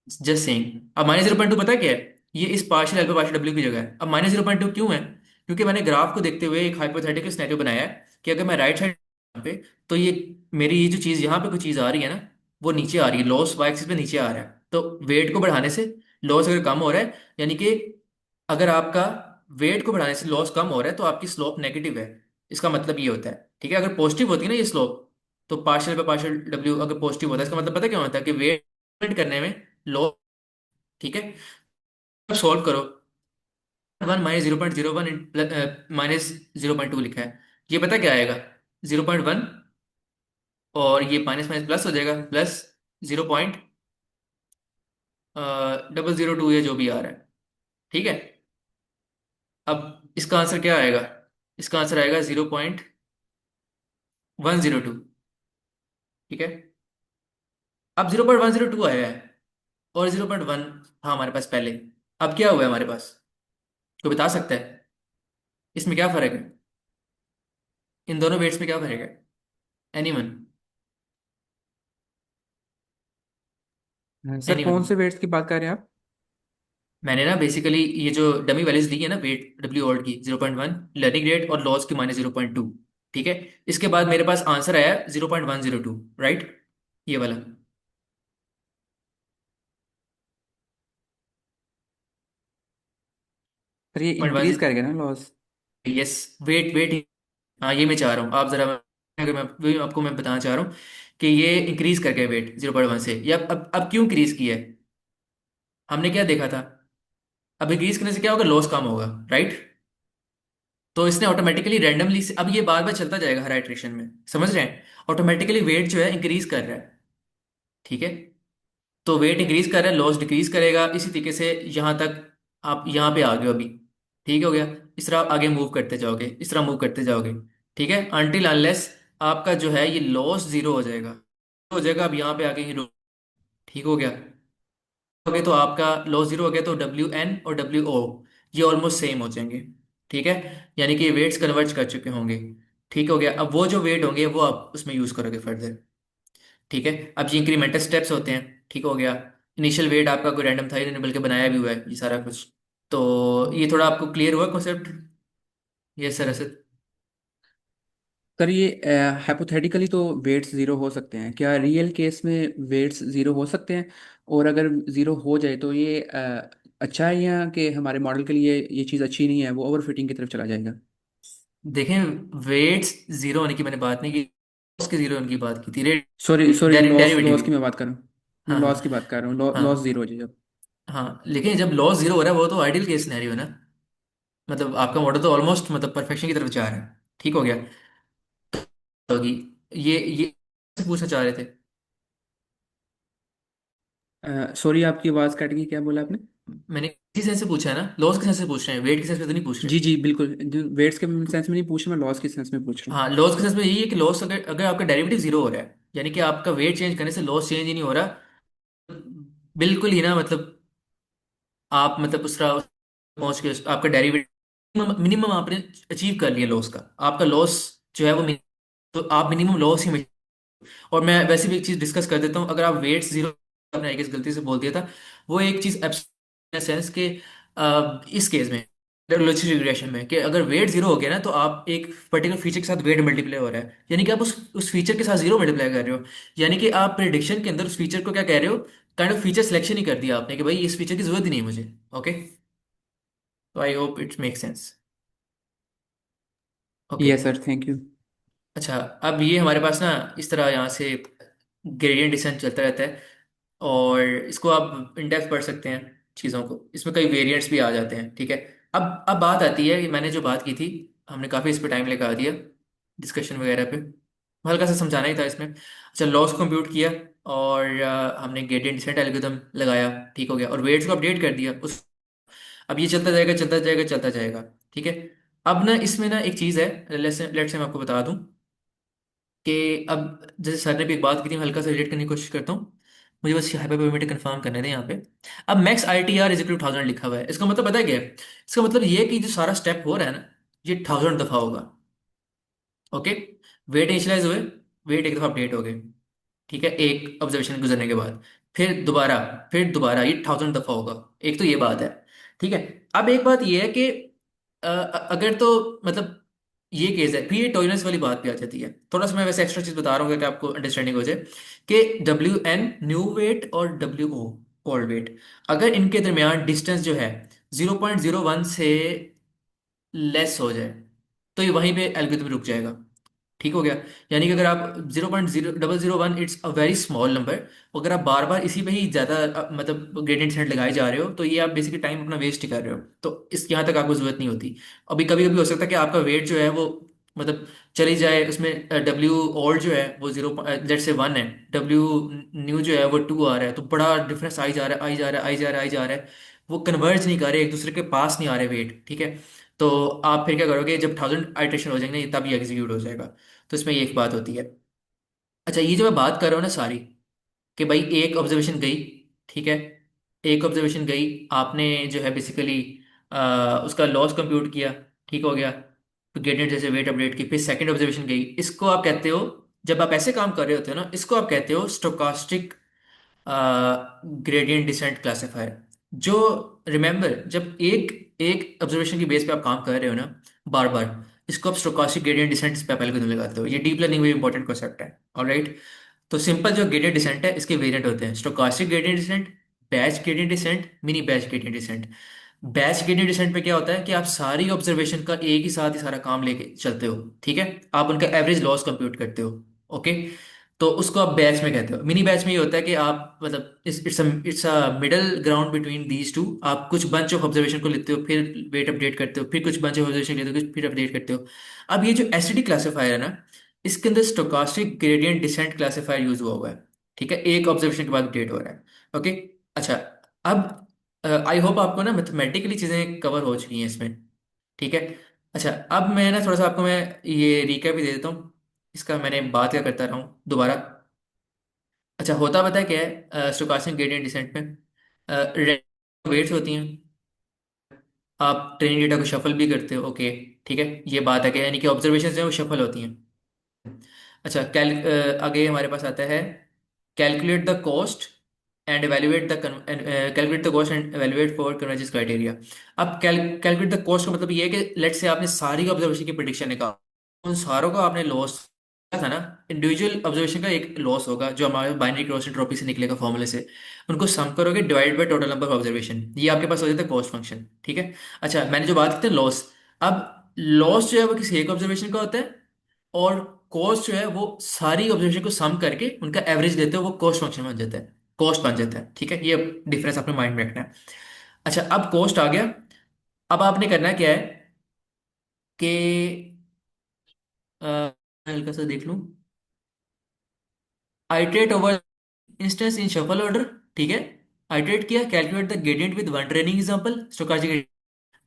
A: जस्ट सेइंग, अब माइनस 0.2 पता है क्या है, ये इस पार्शियल एल पे पार्शियल डब्ल्यू की जगह है। अब माइनस 0.2 क्यों है, क्योंकि मैंने ग्राफ को देखते हुए एक हाइपोथेटिकल सिनेरियो बनाया है कि अगर मैं राइट साइड पे, तो ये मेरी ये जो चीज़ यहाँ पे कोई चीज़ आ रही है ना, वो नीचे आ रही है, लॉस वाई एक्सिस पे नीचे आ रहा है। तो वेट को बढ़ाने से लॉस अगर कम हो रहा है, यानी कि अगर आपका वेट को बढ़ाने से लॉस कम हो रहा है, तो आपकी स्लोप नेगेटिव है। इसका मतलब ये होता है, ठीक है। अगर पॉजिटिव होती है ना ये स्लोप, तो पार्शियल पे पार्शियल डब्ल्यू अगर पॉजिटिव होता है, इसका मतलब पता क्या होता है कि वेट करने में लॉस, ठीक है। अब सॉल्व करो, 1 माइनस 0.01 माइनस 0.2 लिखा है, ये पता क्या आएगा, 0.1, और ये माइनस माइनस प्लस हो जाएगा, प्लस 0.002 या जो भी आ रहा है, ठीक है। अब इसका आंसर क्या आएगा, इसका आंसर आएगा 0.102, ठीक है। अब 0.102 आया है, और 0.1 था हमारे पास पहले। अब क्या हुआ है हमारे पास, कोई बता सकता है इसमें क्या फर्क है? इन दोनों वेट्स में क्या फर्क है? एनीवन?
C: Sir
A: anyone?
C: कौन से वेट्स की बात कर रहे हैं आप?
A: मैंने ना बेसिकली ये जो डमी वैल्यूज ली है ना वेट डब्ल्यू ऑल्ट की 0.1, लर्निंग रेट और लॉस की -0.2। ठीक है, इसके बाद मेरे पास आंसर आया 0.102, राइट? ये वाला।
C: सर ये
A: पॉइंट वन
C: इंक्रीज करेगा ना लॉस?
A: यस। Wait wait. हाँ ये मैं चाह रहा हूँ, आप जरा, अगर मैं वही आपको मैं बताना चाह रहा हूँ कि ये इंक्रीज करके वेट 0.1 से, या अब क्यों इंक्रीज किया है? हमने क्या देखा था? अब इंक्रीज करने से क्या होगा, लॉस कम होगा, राइट? तो इसने ऑटोमेटिकली रैंडमली, अब ये बार बार चलता जाएगा हर आइट्रेशन में, समझ रहे हैं? ऑटोमेटिकली वेट जो है इंक्रीज कर रहा है। ठीक है, तो वेट इंक्रीज कर रहा है, लॉस डिक्रीज करेगा, इसी तरीके से यहाँ तक आप यहाँ पे आ गए हो अभी। ठीक हो गया? इस तरह आप आगे मूव करते जाओगे, इस तरह मूव करते जाओगे। ठीक है, अनटिल अनलेस आपका जो है ये लॉस जीरो हो जाएगा, हो जाएगा, अब यहाँ पे आके ही ठीक हो गया। हो गया तो आपका लॉस जीरो हो गया, तो डब्ल्यू एन और डब्ल्यू ओ ये ऑलमोस्ट सेम हो जाएंगे। ठीक है, यानी कि वेट्स कन्वर्ज कर चुके होंगे। ठीक हो गया, अब वो जो वेट होंगे वो आप उसमें यूज करोगे फर्दर। ठीक है, अब ये इंक्रीमेंटल स्टेप्स होते हैं। ठीक हो गया, इनिशियल वेट आपका कोई रैंडम था ही नहीं, बल्कि बनाया भी हुआ है ये सारा कुछ। तो ये थोड़ा आपको क्लियर हुआ कॉन्सेप्ट? ये सर असद।
C: सर ये हाइपोथेटिकली तो वेट्स ज़ीरो हो सकते हैं, क्या रियल केस में वेट्स ज़ीरो हो सकते हैं? और अगर ज़ीरो हो जाए तो ये अच्छा है, या कि हमारे मॉडल के लिए ये चीज़ अच्छी नहीं है, वो ओवरफिटिंग की तरफ चला जाएगा?
A: देखें, वेट्स जीरो होने की मैंने बात नहीं की, उसके जीरो होने की बात की थी, rate
C: sorry sorry, loss
A: derivative
C: loss की
A: की।
C: मैं बात कर रहा हूँ। मैं
A: हाँ
C: लॉस
A: हाँ
C: की बात कर रहा हूँ, लॉस
A: हाँ
C: ज़ीरो हो जाए जब।
A: हाँ, लेकिन जब लॉस जीरो हो रहा है वो तो आइडियल केस सिनेरियो है ना। मतलब आपका मॉडल तो ऑलमोस्ट मतलब परफेक्शन की तरफ जा रहा है। ठीक हो गया, होगी। ये पूछना चाह रहे थे?
C: सॉरी आपकी आवाज़ कट गई, क्या बोला आपने?
A: मैंने किस सेंस से पूछा है ना, लॉस के सेंस से पूछ रहे हैं, वेट के सेंस में तो नहीं पूछ रहे।
C: जी जी बिल्कुल, वेट्स के सेंस में नहीं पूछ रहा, मैं लॉस के सेंस में पूछ रहा हूँ।
A: हाँ, लॉस के सेंस में यही है कि लॉस, अगर अगर आपका डेरिवेटिव जीरो हो रहा है, यानी कि आपका वेट चेंज करने से लॉस चेंज ही नहीं हो रहा, बिल्कुल ही ना, मतलब आप मतलब उस तरह पहुंच के आपका डेरिवेटिव मिनिमम आपने अचीव कर लिया लॉस का, आपका लॉस जो है वो तो आप मिनिमम लॉस ही में। और मैं वैसे भी एक चीज डिस्कस कर देता हूँ, अगर आप वेट्स जीरो, आपने आई गेस गलती से बोल दिया था, वो एक चीज सेंस के इस केस में लॉजिस्टिक रिग्रेशन में, कि अगर वेट जीरो हो गया ना, तो आप एक पर्टिकुलर फीचर के साथ वेट मल्टीप्लाई हो रहा है, यानी कि आप उस फीचर के साथ जीरो मल्टीप्लाई कर रहे हो। यानी कि आप प्रिडिक्शन के अंदर उस फीचर को क्या कह रहे हो, काइंड ऑफ फीचर सिलेक्शन ही कर दिया आपने कि भाई इस फीचर की जरूरत ही नहीं है मुझे। ओके, तो I hope it make sense. Okay.
C: Yes sir, thank you.
A: अच्छा, अब ये हमारे पास ना इस तरह यहाँ से ग्रेडियंट डिसेंट चलता रहता है, और इसको आप इन डेप्थ पढ़ सकते हैं चीज़ों को, इसमें कई वेरिएंट्स भी आ जाते हैं। ठीक है, अब बात आती है कि मैंने जो बात की थी, हमने काफ़ी इस पर टाइम लगा दिया डिस्कशन वगैरह पे, हल्का सा समझाना ही था इसमें। अच्छा, लॉस कंप्यूट किया, और हमने ग्रेडियंट डिसेंट एल्गोरिथम लगाया। ठीक हो गया, और वेट्स को अपडेट कर दिया उस। अब ये चलता जाएगा चलता जाएगा चलता जाएगा। ठीक है, अब ना इसमें ना एक चीज़ है, लेट्स से मैं आपको बता दूं कि अब जैसे सर ने भी एक बात की थी, मैं हल्का सा रिलेट करने की कोशिश करता हूँ। मुझे बस हाइपरपेमेट्रिक कंफर्म करने थे यहाँ पे। अब max I T R is equal to 1000 लिखा हुआ है, इसका मतलब पता है क्या है? इसका मतलब ये है कि जो सारा स्टेप हो रहा है ना, ये 1000 दफा होगा। ओके, वेट इनिशियलाइज हुए, वेट एक दफा अपडेट हो गए। ठीक है, एक ऑब्जर्वेशन गुजरने के बाद, फिर दोबारा ये 1000 दफा होगा। एक तो ये बात है। ठीक है, अब एक बात ये है कि अगर तो मतलब ये केस है, फिर ये टॉलरेंस वाली बात भी आ जाती है। थोड़ा सा मैं वैसे एक्स्ट्रा चीज बता रहा हूँ कि आपको अंडरस्टैंडिंग हो जाए, कि डब्ल्यू एन न्यू वेट और डब्ल्यू ओ ओल्ड वेट, अगर इनके दरमियान डिस्टेंस जो है 0.01 से लेस हो जाए, तो ये वहीं पे एल्गोरिथम रुक जाएगा। ठीक हो गया, यानी कि अगर आप 0.0001, it's a very small number, अगर आप बार बार इसी पे ही ज़्यादा मतलब ग्रेडियंट सेट लगाए जा रहे हो, तो ये आप बेसिकली टाइम अपना वेस्ट ही कर रहे हो, तो इस यहाँ तक आपको जरूरत नहीं होती। अभी कभी कभी हो सकता है कि आपका वेट जो है वो मतलब चली जाए, उसमें डब्ल्यू ओल्ड जो है वो 0 लेट से 1 है, डब्ल्यू न्यू जो है वो 2 आ रहा है, तो बड़ा डिफरेंस आई जा रहा है, आई जा रहा है, आई जा रहा है, आई जा रहा है, वो कन्वर्ज नहीं कर रहे, एक दूसरे के पास नहीं आ रहे वेट। ठीक है, तो आप फिर क्या करोगे, जब 1000 आइट्रेशन हो जाएंगे तब ये एग्जीक्यूट हो जाएगा। तो इसमें ये एक बात होती है। अच्छा, ये जो मैं बात कर रहा हूँ ना सारी, कि भाई एक ऑब्जर्वेशन गई, ठीक है, एक ऑब्जर्वेशन गई, आपने जो है बेसिकली उसका लॉस कंप्यूट किया, ठीक हो गया, तो ग्रेडियंट जैसे वेट अपडेट की, फिर सेकंड ऑब्जर्वेशन गई, इसको आप कहते हो, जब आप ऐसे काम कर रहे होते हो ना, इसको आप कहते हो स्टोकास्टिक ग्रेडियंट डिसेंट क्लासिफायर। जो, रिमेंबर, जब एक एक ऑब्जर्वेशन की बेस पे आप काम कर रहे हो ना, बार बार, इसको आप स्टोकास्टिक ग्रेडियंट डिसेंट पे पहले कदम लगाते हो। ये डीप लर्निंग में इंपॉर्टेंट कॉन्सेप्ट है। ऑलराइट। तो सिंपल जो ग्रेडियंट डिसेंट है, इसके वेरिएंट होते हैं stochastic gradient descent, batch gradient descent, mini batch gradient descent. Batch gradient descent पे क्या होता है कि आप सारी ऑब्जर्वेशन का एक ही साथ ही सारा काम लेके चलते हो, ठीक है, आप उनका एवरेज लॉस कंप्यूट करते हो। ओके। तो उसको आप बैच में कहते हो। मिनी बैच में ये होता है कि आप मतलब it's a middle ground between these two. आप कुछ बंच ऑफ ऑब्जर्वेशन को लेते हो, फिर वेट अपडेट करते हो, फिर कुछ बंच ऑफ ऑब्जर्वेशन लेते हो, फिर अपडेट करते हो। अब ये जो एसटीडी क्लासिफायर है ना, इसके अंदर stochastic gradient descent classifier use हुआ है, ठीक है, एक ऑब्जर्वेशन के बाद अपडेट हो रहा है। ओके। अच्छा। अब आई होप आपको ना मैथमेटिकली चीजें कवर हो चुकी हैं इसमें, ठीक है। अच्छा, अब मैं ना थोड़ा सा आपको मैं ये रिकैप भी दे देता हूँ इसका, मैंने बात क्या करता रहा हूँ दोबारा। अच्छा, होता पता है क्या है स्टोकास्टिक ग्रेडियंट डिसेंट में? वेट्स होती हैं, आप ट्रेनिंग डेटा को शफल भी करते हो, ओके, ठीक है, ये बात है कि यानी कि ऑब्जर्वेशन जो है वो शफल होती हैं। अच्छा, आगे हमारे पास आता है calculate the cost and evaluate the calculate the cost and evaluate for convergence criteria. अब कैलकुलेट द कॉस्ट का मतलब ये है कि लेट से आपने सारी ऑब्जर्वेशन की प्रिडिक्शन निकाल, उन सारों का आपने लॉस था ना, इंडिविजुअल ऑब्जर्वेशन का एक लॉस होगा जो हमारे बाइनरी क्रॉस एंट्रोपी से निकलेगा फॉर्मूले से, उनको सम करोगे divide by total number of observation, ये आपके पास हो जाता है कॉस्ट फंक्शन, ठीक है। अच्छा, मैंने जो बात की थी लॉस, अब लॉस जो है वो किसी एक ऑब्जर्वेशन का होता है, और कॉस्ट जो है वो सारी ऑब्जर्वेशन को सम करके उनका एवरेज लेते हो, वो कॉस्ट फंक्शन बन जाता है, कॉस्ट बन जाता है, ठीक है, ये डिफरेंस अपने माइंड में रखना है। अच्छा, अब कॉस्ट आ गया। अब आपने करना क्या है कि हल्का सा देख लूं, iterate over instance in shuffle order, ठीक है, आइटरेट किया, calculate the gradient with one training example, stochastic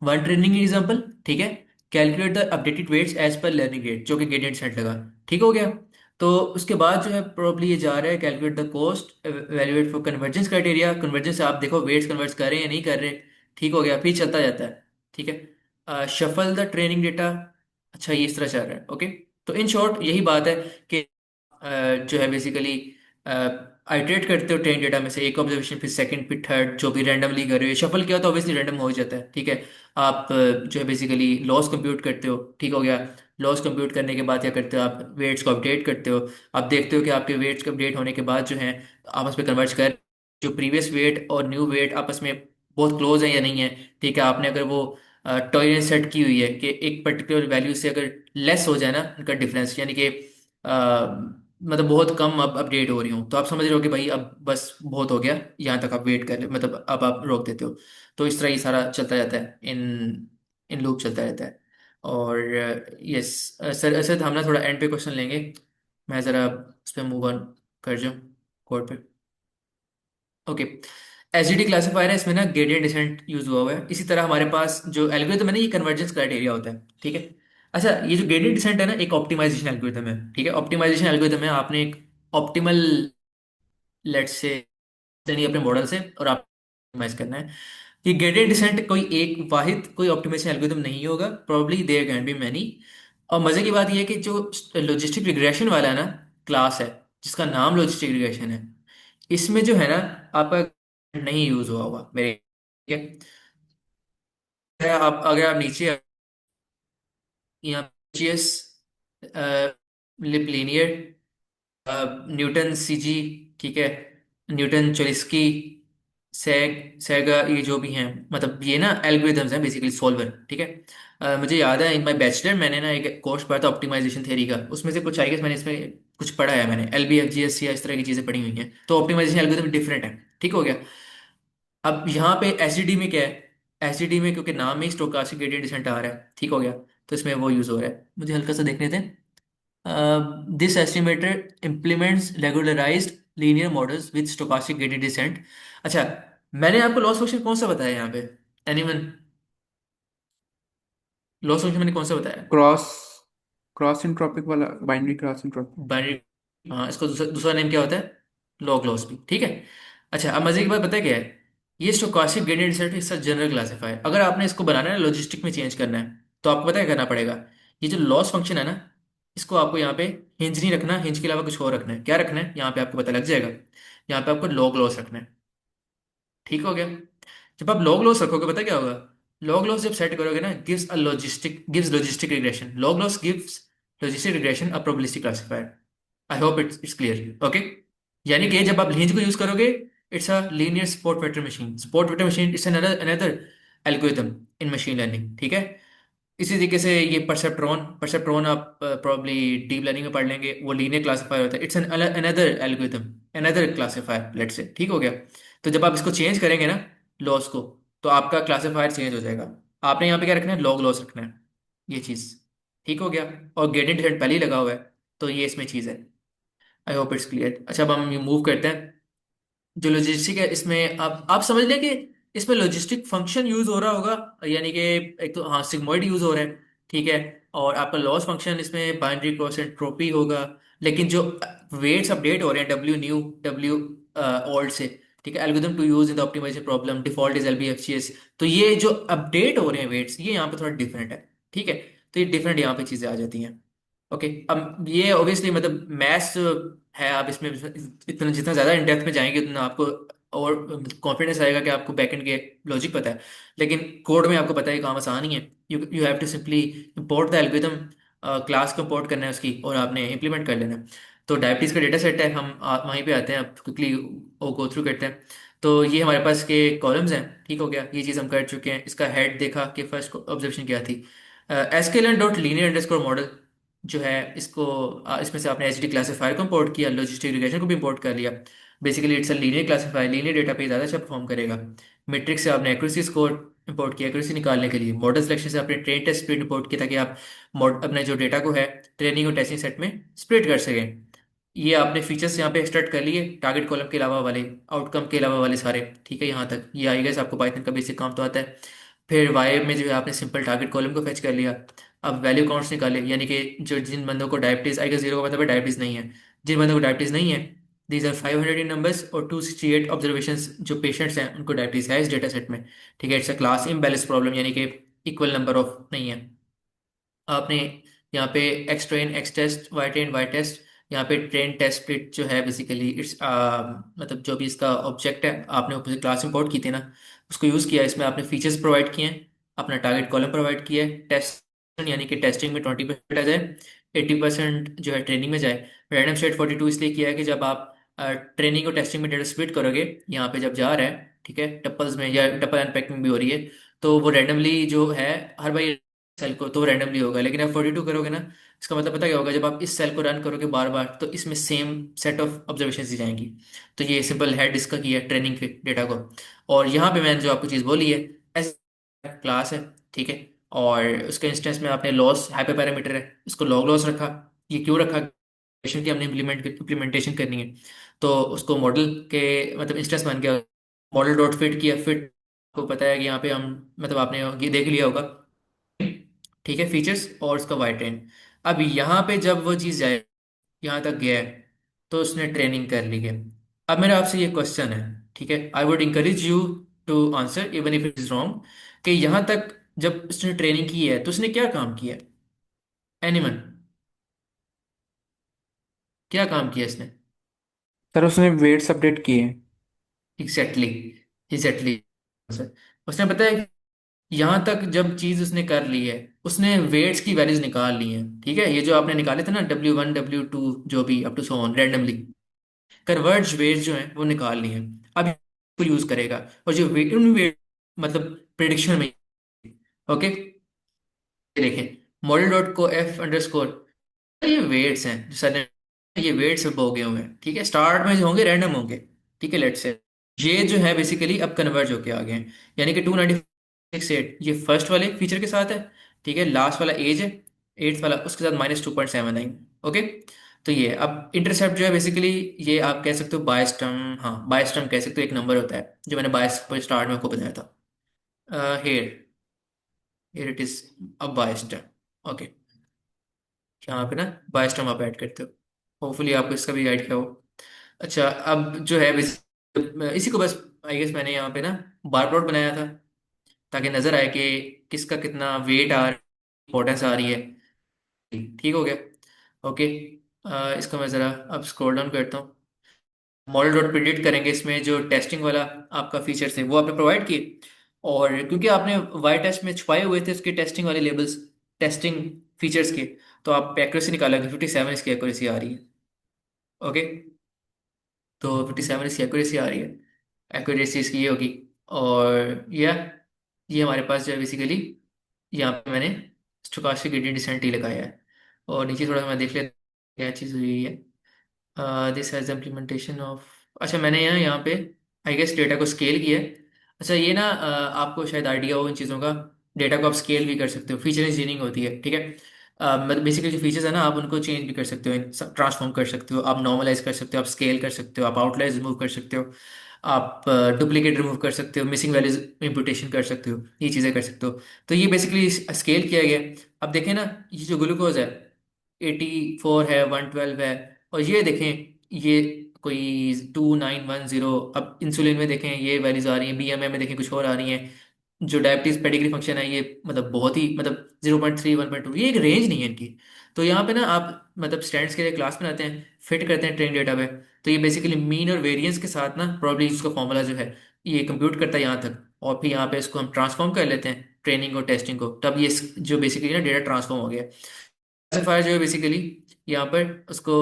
A: one training example, ठीक है, calculate the updated weights as per learning rate, जो कि ग्रेडियंट सेट लगा, ठीक हो गया। तो उसके बाद जो है प्रोबब्ली ये जा रहा है calculate the cost valuate for convergence criteria, convergence आप देखो वेट्स कन्वर्ट कर रहे हैं या नहीं कर रहे, ठीक हो गया, फिर चलता जाता है, ठीक है, शफल द ट्रेनिंग डेटा। अच्छा, ये इस तरह चल रहा है, ओके। तो इन शॉर्ट यही बात है कि जो है बेसिकली आइटरेट करते हो ट्रेन डेटा में से एक ऑब्जर्वेशन, फिर सेकंड, फिर थर्ड, जो भी रैंडमली कर रहे हो, शफल किया तो ऑब्वियसली रैंडम हो ही जाता है, ठीक है। आप जो है बेसिकली लॉस कंप्यूट करते हो, ठीक हो गया। लॉस कंप्यूट करने के बाद क्या करते हो, आप वेट्स को अपडेट करते हो। आप देखते हो कि आपके वेट्स को अपडेट होने के बाद जो है आपस में कन्वर्ज कर, जो प्रीवियस वेट और न्यू वेट आपस में बहुत क्लोज है या नहीं है, ठीक है। आपने अगर वो टॉलरेंस सेट की हुई है कि एक पर्टिकुलर वैल्यू से अगर लेस हो जाए ना उनका डिफरेंस, यानी कि मतलब बहुत कम अब अपडेट हो रही हूँ, तो आप समझ रहे हो कि भाई अब बस बहुत हो गया, यहाँ तक आप वेट कर ले, मतलब अब आप रोक देते हो। तो इस तरह ये सारा चलता जाता है, इन इन लूप चलता रहता है। और यस सर, ऐसे हम ना थोड़ा एंड पे क्वेश्चन लेंगे, मैं ज़रा उस पर मूव ऑन कर जाऊँ कोड पे। ओके। एसडीटी क्लासिफायर है, इसमें ना ग्रेडियंट डिसेंट यूज हुआ हुआ है। इसी तरह हमारे पास जो एल्गोरिथम है ना, ये कन्वर्जेंस क्राइटेरिया होता है, ठीक है। अच्छा, ये जो ग्रेडियंट डिसेंट है ना, एक ऑप्टिमाइजेशन एल्गोरिथम है, ठीक है, ऑप्टिमाइजेशन एल्गोरिथम है। आपने एक ऑप्टिमल, लेट्स से लेनी अपने मॉडल से, और आप ऑप्टिमाइज करना है। ये ग्रेडियंट डिसेंट कोई एक वाहिद कोई ऑप्टिमाइजेशन एल्गोरिथम नहीं होगा, probably there can be many. और मजे की बात यह है कि जो लॉजिस्टिक रिग्रेशन वाला है ना, क्लास है जिसका नाम लॉजिस्टिक रिग्रेशन है, इसमें जो है ना आपका नहीं यूज हुआ होगा मेरे, ठीक है। आप अगर आप नीचे यहाँ GS, lip linear, Newton CG, ठीक है, न्यूटन चोरिस्की, सेगा, ये जो भी हैं, मतलब ये ना एल्गोरिथम्स हैं बेसिकली सॉल्वर, ठीक है। मुझे याद है इन माय बैचलर मैंने ना एक कोर्स पढ़ा था ऑप्टिमाइजेशन थ्योरी का, उसमें से कुछ आई गेस मैंने इसमें कुछ पढ़ा है, मैंने एलबीएफ जीएस या इस तरह की चीजें पढ़ी हुई हैं, तो ऑप्टिमाइजेशन एल्गोरिथम डिफरेंट है, ठीक हो गया। अब यहाँ पे एसडीडी में क्या है, एसडीडी में क्योंकि नाम में ही स्टोकास्टिक ग्रेडियंट डिसेंट आ रहा है, ठीक हो गया, तो इसमें वो यूज हो रहा है। मुझे हल्का सा देखने थे। This estimator implements regularized linear models with stochastic gradient descent। अच्छा, मैंने आपको लॉस फंक्शन कौन सा बताया यहाँ पे? एनीवन? लॉस फंक्शन मैंने कौन सा बताया?
C: क्रॉस क्रॉस एंट्रोपिक वाला, बाइनरी क्रॉस एंट्रोपिक।
A: बाइनरी। हाँ, इसको दूसरा दूसरा नेम क्या होता है? लॉग लॉस भी, ठीक है। अच्छा, अब मजे की बात पता है क्या है? ये स्टोकास्टिक ग्रेडियंट डिस्ट्रीब्यूशन इसका जनरल क्लासिफायर। अगर आपने इसको बनाना है लॉजिस्टिक में चेंज करना है, तो आपको पता है करना पड़ेगा। ये जो लॉस फंक्शन है ना, इसको आपको यहाँ पे हिंज नहीं रखना, हिंज के अलावा कुछ और रखना है। क्या रखना है यहाँ पे आपको पता लग जाएगा। यहाँ पे आपको लॉग लॉस रखना है। ठीक हो गया। जब आप लॉग लॉस रखोगे पता क्या होगा। लॉग लॉस जब सेट करोगे ना, gives logistic regression. Log loss gives logistic regression a probabilistic classifier. I hope it's clear. Okay. यानी कि जब आप हिंज को यूज करोगे, it's a linear support vector machine. Support vector machine it's another another algorithm in machine learning. ठीक है। इसी तरीके से ये परसेप्ट्रॉन, परसेप्ट्रॉन आप प्रॉब्ली डीप लर्निंग में पढ़ लेंगे, वो लीनियर क्लासिफायर होता है। It's an another algorithm, another classifier late से। ठीक हो गया। तो जब आप इसको चेंज करेंगे ना, लॉस को, तो आपका क्लासिफायर चेंज हो जाएगा। आपने यहाँ पे क्या रखना है, लॉग लॉस रखना है। ये चीज़ ठीक हो गया। और ग्रेडियंट डिसेंट पहले ही लगा हुआ है, तो ये इसमें चीज़ है। I hope it's clear. अच्छा, अब हम मूव करते हैं। जो लॉजिस्टिक है इसमें आप समझ लें कि इसमें लॉजिस्टिक फंक्शन यूज हो रहा होगा। यानी कि एक तो हाँ सिग्मॉइड यूज हो रहा है। ठीक है। और आपका लॉस फंक्शन इसमें बाइनरी क्रॉस एंट्रोपी होगा। लेकिन जो वेट्स अपडेट हो रहे हैं डब्ल्यू न्यू डब्ल्यू ओल्ड से, ठीक है, algorithm to use in the optimisation problem default is LBFCS. तो ये जो अपडेट हो रहे हैं वेट्स, ये यहाँ पे थोड़ा डिफरेंट है। ठीक है। तो ये डिफरेंट यहाँ पे चीजें आ जाती हैं। ओके। अब ये ऑब्वियसली मतलब मैथ्स है, आप इसमें इतना जितना ज़्यादा इन डेप्थ में जाएंगे उतना आपको और कॉन्फिडेंस आएगा कि आपको बैकएंड के लॉजिक पता है। लेकिन कोड में आपको पता है काम आसान ही है। You you have to simply import the algorithm, class को इंपोर्ट करना है उसकी, और आपने इंप्लीमेंट कर लेना है। तो डायबिटीज़ का डेटा सेट है, हम वहीं पे आते हैं, आप क्विकली वो गो थ्रू करते हैं। तो ये हमारे पास के कॉलम्स हैं। ठीक हो गया, ये चीज़ हम कर चुके हैं। इसका हेड देखा कि फर्स्ट ऑब्जर्वेशन क्या थी। एसकेएलएन डॉट लीनियर अंडरस्कोर मॉडल जो है, इसको इसमें से आपने एचडी क्लासिफायर को इंपोर्ट किया, लॉजिस्टिक रिग्रेशन को भी इंपोर्ट कर लिया। Basically it's a linear classifier, linear data पे ज़्यादा अच्छा परफॉर्म करेगा। मैट्रिक्स से आपने एक्यूरेसी स्कोर इंपोर्ट किया एक्यूरेसी निकालने के लिए। मॉडल सिलेक्शन से आपने ट्रेन टेस्ट स्प्लिट इंपोर्ट किया ताकि आप अपने जो डेटा को है ट्रेनिंग और टेस्टिंग सेट में स्प्लिट कर सकें। ये आपने फीचर्स यहाँ पे एक्सट्रैक्ट कर लिए, टारगेट कॉलम के अलावा वाले, आउटकम के अलावा वाले सारे। ठीक है, यहाँ तक ये आएगा, आपको पाइथन का बेसिक काम तो आता है। फिर वाई में जो है आपने सिंपल टारगेट कॉलम को फेच कर लिया। अब वैल्यू काउंट्स निकाले, यानी कि जो जिन बंदों को डायबिटीज आएगा, जीरो का मतलब है डायबिटीज नहीं है। जिन बंदों को डायबिटीज नहीं है, दीज आर 500 इन नंबर्स, और 268 ऑब्जर्वेशंस जो पेशेंट्स हैं उनको डायबिटीज है इस डेटा सेट में। ठीक है, it's a class imbalance problem, यानी कि इक्वल नंबर ऑफ नहीं है। आपने यहाँ पे X train X test, Y test, यहाँ पे ट्रेन टेस्ट स्प्लिट जो है बेसिकली इट्स मतलब जो भी इसका ऑब्जेक्ट है, आपने ऊपर से क्लास इंपोर्ट की थी ना, उसको यूज़ किया। इसमें आपने फीचर्स प्रोवाइड किए हैं, अपना टारगेट कॉलम प्रोवाइड किया है, टेस्ट यानी कि टेस्टिंग में 20% आ जाए, 80% जो है ट्रेनिंग में जाए। रैंडम स्टेट 42 इसलिए किया है कि जब आप ट्रेनिंग और टेस्टिंग में डेटा स्प्लिट करोगे, यहाँ पे जब जा रहा है, ठीक है, टप्पल्स में या टप्पल अनपैकिंग भी हो रही है, तो वो रैंडमली जो है हर बार सेल को तो रैंडमली होगा। लेकिन आप 42 करोगे ना, इसका मतलब पता क्या होगा, जब आप इस सेल को रन करोगे बार बार, तो इसमें सेम सेट ऑफ ऑब्जर्वेशन दी जाएंगी। तो ये सिंपल हेड इसका किया है ट्रेनिंग के डेटा को। और यहाँ पे मैंने जो आपको चीज़ बोली है, एस क्लास है। ठीक है। और उसके इंस्टेंस में आपने लॉस हाइपर पैरामीटर है, इसको लॉग लॉस रखा। ये क्यों रखा, की हमने इम्प्लीमेंटेशन करनी है, तो उसको मॉडल के मतलब इंस्टेंस बन गया। मॉडल डॉट फिट किया, फिट को पता है कि यहाँ पे हम मतलब आपने ये देख लिया होगा। ठीक है, फीचर्स और उसका वाई ट्रेन। अब यहाँ पे जब वो चीज़ जाए, यहाँ तक गया है, तो उसने ट्रेनिंग कर ली है। अब मेरा आपसे ये क्वेश्चन है, ठीक है, I would encourage you to answer even if it is wrong, कि यहाँ तक जब उसने ट्रेनिंग की है तो उसने क्या काम किया। एनीवन, क्या काम किया इसने।
C: सर उसने वेट्स अपडेट किए।
A: Exactly, exactly sir. उसने पता है यहाँ तक जब चीज उसने कर ली है, उसने वेट्स की वैल्यूज निकाल ली हैं। ठीक है, ये जो आपने निकाले थे ना W1 W2 जो भी up to so on randomly, converge weights जो हैं वो निकाल ली हैं। अब इसको यूज करेगा, और जो वेट उन वेट मतलब प्रिडिक्शन में, ओके, देखें मॉडल डॉट को एफ अंडरस्कोर, ये वेट्स हैं जो सर, ये वेट्स अब हो गए हुए हैं। ठीक है, स्टार्ट में जो होंगे रैंडम होंगे। ठीक है, लेट्स से ये जो है बेसिकली अब कन्वर्ज होके आ गए हैं। यानी कि 296.8 ये फर्स्ट वाले फीचर के साथ है। ठीक है, लास्ट वाला एज है, एट्थ वाला उसके साथ -2.79। ओके। तो ये अब इंटरसेप्ट जो है बेसिकली, ये आप कह सकते हो बायस टर्म, हाँ बायस टर्म कह सकते हो, एक नंबर होता है जो मैंने बायस पर स्टार्ट में आपको बताया था। हेयर हेयर इट इज अब बायस टर्म। ओके, यहाँ पे ना बायस टर्म आप ऐड करते हो। होपफुली आपको इसका भी आइडिया हो। अच्छा, अब जो है इसी को बस आई गेस मैंने यहाँ पे ना बार प्लॉट बनाया था, ताकि नजर आए कि किसका कितना वेट आ रहा है, इंपॉर्टेंस आ रही है। ठीक हो गया। ओके। इसको मैं ज़रा अब स्क्रॉल डाउन करता हूँ। मॉडल डॉट प्रिडिक्ट करेंगे, इसमें जो टेस्टिंग वाला आपका फीचर्स है वो आपने प्रोवाइड किए, और क्योंकि आपने वाई टेस्ट में छुपाए हुए थे उसके टेस्टिंग वाले लेबल्स, टेस्टिंग फीचर्स के, तो आप एक्यूरेसी निकालेंगे 57 इसकी एक्यूरेसी आ रही है। ओके। तो 57 इसकी एक्यूरेसी आ रही है, एक्यूरेसी इसकी ये होगी। और ये हमारे पास जो है बेसिकली, यहाँ पे मैंने स्टोकास्टिक ग्रेडियंट डिसेंट ही लगाया है। और नीचे थोड़ा सा मैं देख लेता हूँ क्या चीज़ हुई है। दिस हैज इम्प्लीमेंटेशन ऑफ, अच्छा मैंने यहाँ पे आई गेस डेटा को स्केल किया है। अच्छा ये ना आपको शायद आइडिया हो इन चीज़ों का, डेटा को आप स्केल भी कर सकते हो, फीचर इंजीनियरिंग होती है, ठीक है। मतलब बेसिकली जो फीचर्स है ना आप उनको चेंज भी कर सकते हो, ट्रांसफॉर्म कर सकते हो, आप नॉर्मलाइज कर सकते हो, आप स्केल कर सकते हो, आप आउटलाइज रिमूव कर सकते हो, आप डुप्लीकेट रिमूव कर सकते हो, मिसिंग वैल्यूज इम्पुटेशन कर सकते हो, ये चीज़ें कर सकते हो। तो ये बेसिकली स्केल किया गया है। अब देखें ना, ये जो ग्लूकोज है 84 है, 112 है, और ये देखें ये कोई 2910। अब इंसुलिन में देखें ये वैल्यूज आ रही हैं, बीएमए में देखें कुछ और आ रही हैं। जो डायबिटीज पेडिग्री फंक्शन है ये मतलब बहुत ही मतलब 0.3 1.2, ये एक रेंज नहीं है इनकी। तो यहाँ पे ना आप मतलब स्टूडेंट्स के लिए क्लास बनाते हैं, फिट करते हैं ट्रेन डेटा पे, तो ये बेसिकली मीन और वेरिएंस के साथ ना प्रॉब्ली इसका फॉर्मूला जो है ये कंप्यूट करता है यहाँ तक, और फिर यहाँ पे इसको हम ट्रांसफॉर्म कर लेते हैं ट्रेनिंग और टेस्टिंग को, तब ये जो बेसिकली ना डेटा ट्रांसफॉर्म हो गया। क्लासिफायर जो है बेसिकली यहाँ पर उसको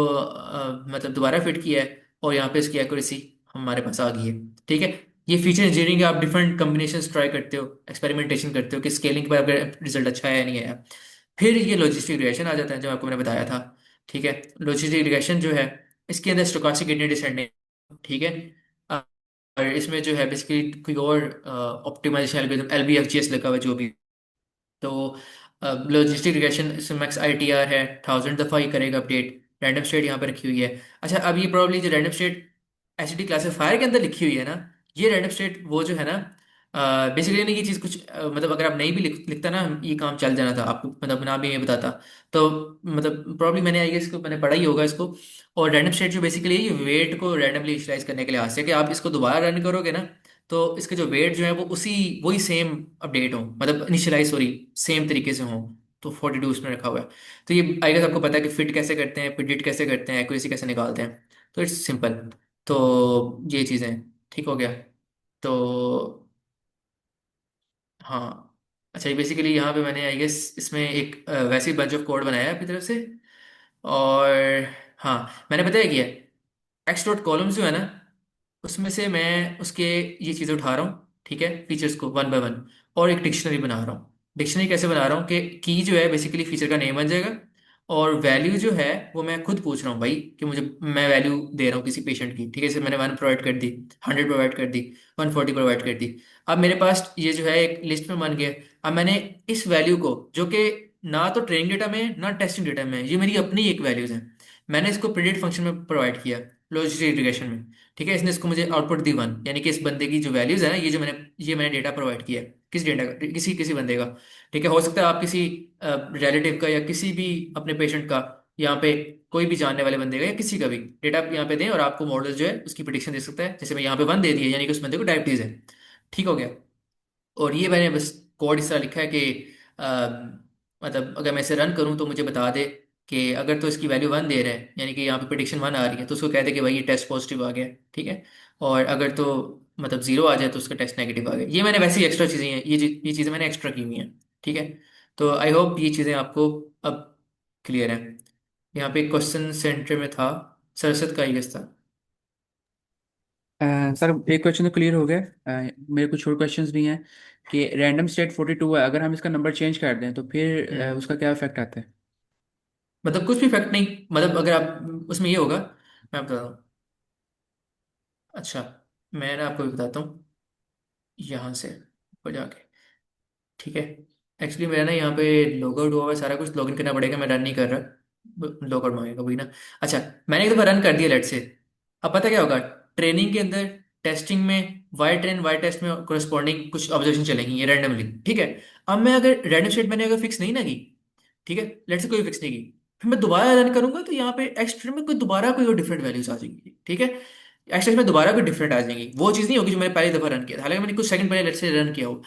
A: मतलब दोबारा फिट किया है, और यहाँ पे इसकी एक्यूरेसी हमारे पास आ गई है। ठीक है। ये फीचर इंजीनियरिंग आप डिफरेंट कम्बिनेशन ट्राई करते हो, एक्सपेरिमेंटेशन करते हो कि स्केलिंग पर अगर रिजल्ट अच्छा है या नहीं आया। फिर ये लॉजिस्टिक रिग्रेशन आ जाता है जो आपको मैंने बताया था। ठीक है। लॉजिस्टिक रिग्रेशन जो है इसके अंदर स्टोकास्टिक ग्रेडियंट डिसेंडेंट, ठीक है। अ, और इसमें जो है बेसिकली कोई और ऑप्टिमाइजेशन एल्गोरिथम एलबीएफजीएस लगा हुआ है जो भी। तो लॉजिस्टिक रिग्रेशन इसमें मैक्स आईटीआर है, 1000 दफ़ा ही करेगा अपडेट। रैंडम स्टेट यहाँ पे रखी हुई है। अच्छा अब ये प्रॉब्लम जो रैंडम स्टेट एचडी क्लासिफायर के अंदर लिखी हुई है ना, ये रैंडम स्टेट वो जो है ना, बेसिकली नहीं ये चीज़ कुछ मतलब अगर आप नहीं भी लिखता ना ये काम चल जाना था आपको, मतलब ना भी ये बताता। तो मतलब प्रॉब्लम मैंने आई गेस इसको मैंने पढ़ा ही होगा इसको। और रैंडम स्टेट जो बेसिकली ये वेट को रैंडमली इनिशियलाइज करने के लिए हाथ से कि आप इसको दोबारा रन करोगे ना, तो इसके जो वेट जो है वो उसी वही सेम अपडेट हो, मतलब इनिशियलाइज सॉरी सेम तरीके से हो। तो 42 उसमें रखा हुआ है। तो ये आई गेस आपको पता है कि फिट कैसे करते हैं, प्रिडिक्ट कैसे करते हैं, एक्यूरेसी कैसे निकालते हैं। तो इट्स सिंपल। तो ये चीज़ें ठीक हो गया। तो हाँ। अच्छा ये बेसिकली यहाँ पे मैंने आई गेस इसमें एक वैसी बंच ऑफ कोड बनाया है अपनी तरफ से। और हाँ मैंने बताया किया एक्स डॉट कॉलम्स जो है ना, उसमें से मैं उसके ये चीज़ें उठा रहा हूँ, ठीक है, फीचर्स को वन बाय वन, और एक डिक्शनरी बना रहा हूँ। डिक्शनरी कैसे बना रहा हूँ कि की जो है बेसिकली फीचर का नेम बन जाएगा, और वैल्यू जो है वो मैं खुद पूछ रहा हूँ भाई कि मुझे मैं वैल्यू दे रहा हूँ किसी पेशेंट की, ठीक है, जैसे मैंने 1 प्रोवाइड कर दी, 100 प्रोवाइड कर दी, 140 प्रोवाइड कर दी। अब मेरे पास ये जो है एक लिस्ट में बन गया। अब मैंने इस वैल्यू को जो कि ना तो ट्रेनिंग डेटा में ना टेस्टिंग डेटा में है, ये मेरी अपनी एक वैल्यूज है, मैंने इसको प्रिडिक्ट फंक्शन में प्रोवाइड किया लॉजिस्टिक रिग्रेशन में। ठीक है। इसने इसको मुझे आउटपुट दी 1, यानी कि इस बंदे की जो वैल्यूज है ना, ये मैंने डेटा प्रोवाइड किया है किस डेटा का, किसी किसी बंदे का। ठीक है। हो सकता है आप किसी रिलेटिव का या किसी भी अपने पेशेंट का, यहाँ पे कोई भी जानने वाले बंदे का या किसी का भी डेटा यहाँ पे दें, और आपको मॉडल जो है उसकी प्रिडिक्शन दे सकता है। जैसे मैं यहाँ पे 1 दे दिया, यानी कि उस बंदे को डायबिटीज है। ठीक हो गया। और ये मैंने बस कोड इस तरह लिखा है कि मतलब अगर मैं इसे रन करूं तो मुझे बता दे कि अगर तो इसकी वैल्यू 1 दे रहा है, यानी कि यहाँ पे प्रिडिक्शन 1 आ रही है, तो उसको कह दे कि भाई ये टेस्ट पॉजिटिव आ गया। ठीक है। और अगर तो मतलब 0 आ जाए तो उसका टेस्ट नेगेटिव आ गया। ये मैंने वैसे ही एक्स्ट्रा चीज़ें हैं, ये चीज़ें मैंने एक्स्ट्रा की हुई हैं। ठीक है। तो आई होप ये चीज़ें आपको अब क्लियर हैं। यहाँ पे क्वेश्चन सेंटर में था, सरसत का ही गेस था।
C: सर एक क्वेश्चन तो क्लियर हो गया। मेरे कुछ और क्वेश्चंस भी हैं कि रैंडम स्टेट 42 है, अगर हम इसका नंबर चेंज कर दें तो फिर
A: हम्म।
C: उसका क्या इफेक्ट आता है?
A: मतलब कुछ भी फैक्ट नहीं, मतलब अगर आप उसमें ये होगा, मैं बता रहा हूँ। अच्छा मैं ना आपको भी बताता हूँ यहाँ से ऊपर जाके। ठीक है। एक्चुअली मेरा ना यहाँ पे लॉग आउट हुआ हुआ है, सारा कुछ लॉगिन करना पड़ेगा, मैं रन नहीं कर रहा, लॉग आउट मांगेगा वही ना। अच्छा मैंने एक दफ़ा रन कर दिया लेट से। अब पता क्या होगा, ट्रेनिंग के अंदर टेस्टिंग में वाई ट्रेन वाई टेस्ट में कोरस्पॉन्डिंग कुछ ऑब्जर्वेशन चलेंगी ये रैंडमली। ठीक है। अब मैं अगर रैंडम स्टेट मैंने अगर फिक्स नहीं ना की, ठीक है, लेट से कोई फिक्स नहीं की, फिर मैं दोबारा रन करूंगा तो यहाँ पे एक्स्ट्रा में कोई दोबारा कोई और डिफरेंट वैल्यूज आ जाएंगी। ठीक है। एक्स्ट्रा में दोबारा भी डिफरेंट आ जाएंगी, वो चीज़ नहीं होगी जो मैंने पहली दफ़ा रन किया था, हालांकि मैंने कुछ सेकंड पहले लेट से रन किया हो।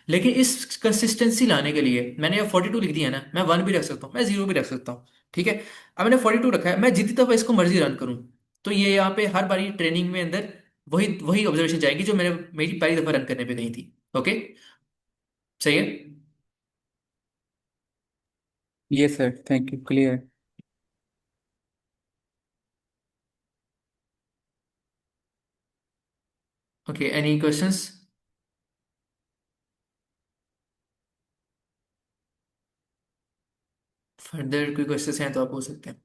A: लेकिन इस कंसिस्टेंसी लाने के लिए मैंने अब 42 लिख दिया ना, मैं 1 भी रख सकता हूँ, मैं 0 भी रख सकता हूँ। ठीक है। अब मैंने 42 रखा है, मैं जितनी दफ़ा इसको मर्जी रन करूँ, तो ये यहाँ पे हर बारी ट्रेनिंग में अंदर वही वही ऑब्जर्वेशन जाएगी जो मैंने मेरी पहली दफ़ा रन करने पे गई थी। ओके। सही है।
C: ये sir, thank you, clear.
A: Okay, any questions? Further कोई क्वेश्चंस हैं तो आप पूछ सकते हैं।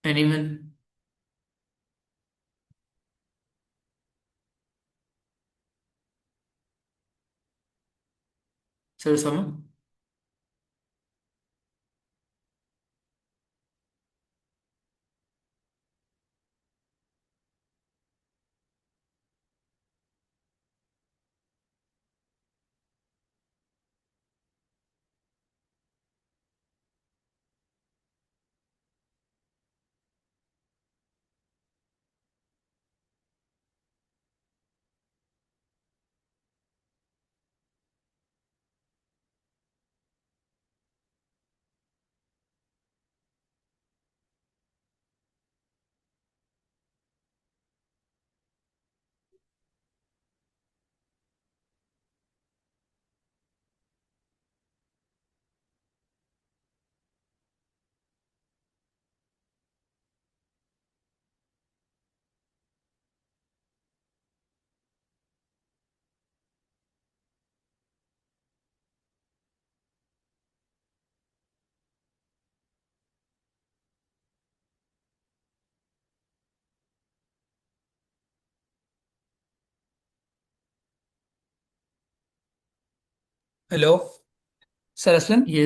A: एनीवन? सर समझ।
D: Hello sir, Aslam.
A: ये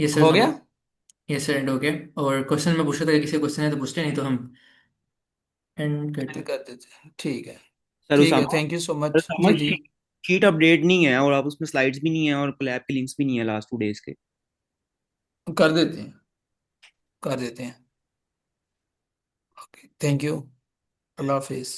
A: ये सर
D: हो
A: समझ।
D: गया।
A: ये सर एंड हो गया। और क्वेश्चन मैं पूछ रहा था कि किसी क्वेश्चन है तो पूछते, नहीं तो हम एंड करते।
D: एंड कर देते हैं, ठीक है।
B: सर
D: ठीक है,
B: Usama,
D: thank you so
B: sir
D: much.
B: Usama
D: ji जी।
B: शीट अपडेट नहीं है, और आप उसमें स्लाइड्स भी नहीं है, और कोलैब की लिंक्स भी नहीं है लास्ट 2 डेज के।
D: कर देते हैं, कर देते हैं। Okay, thank you. Allah Hafiz.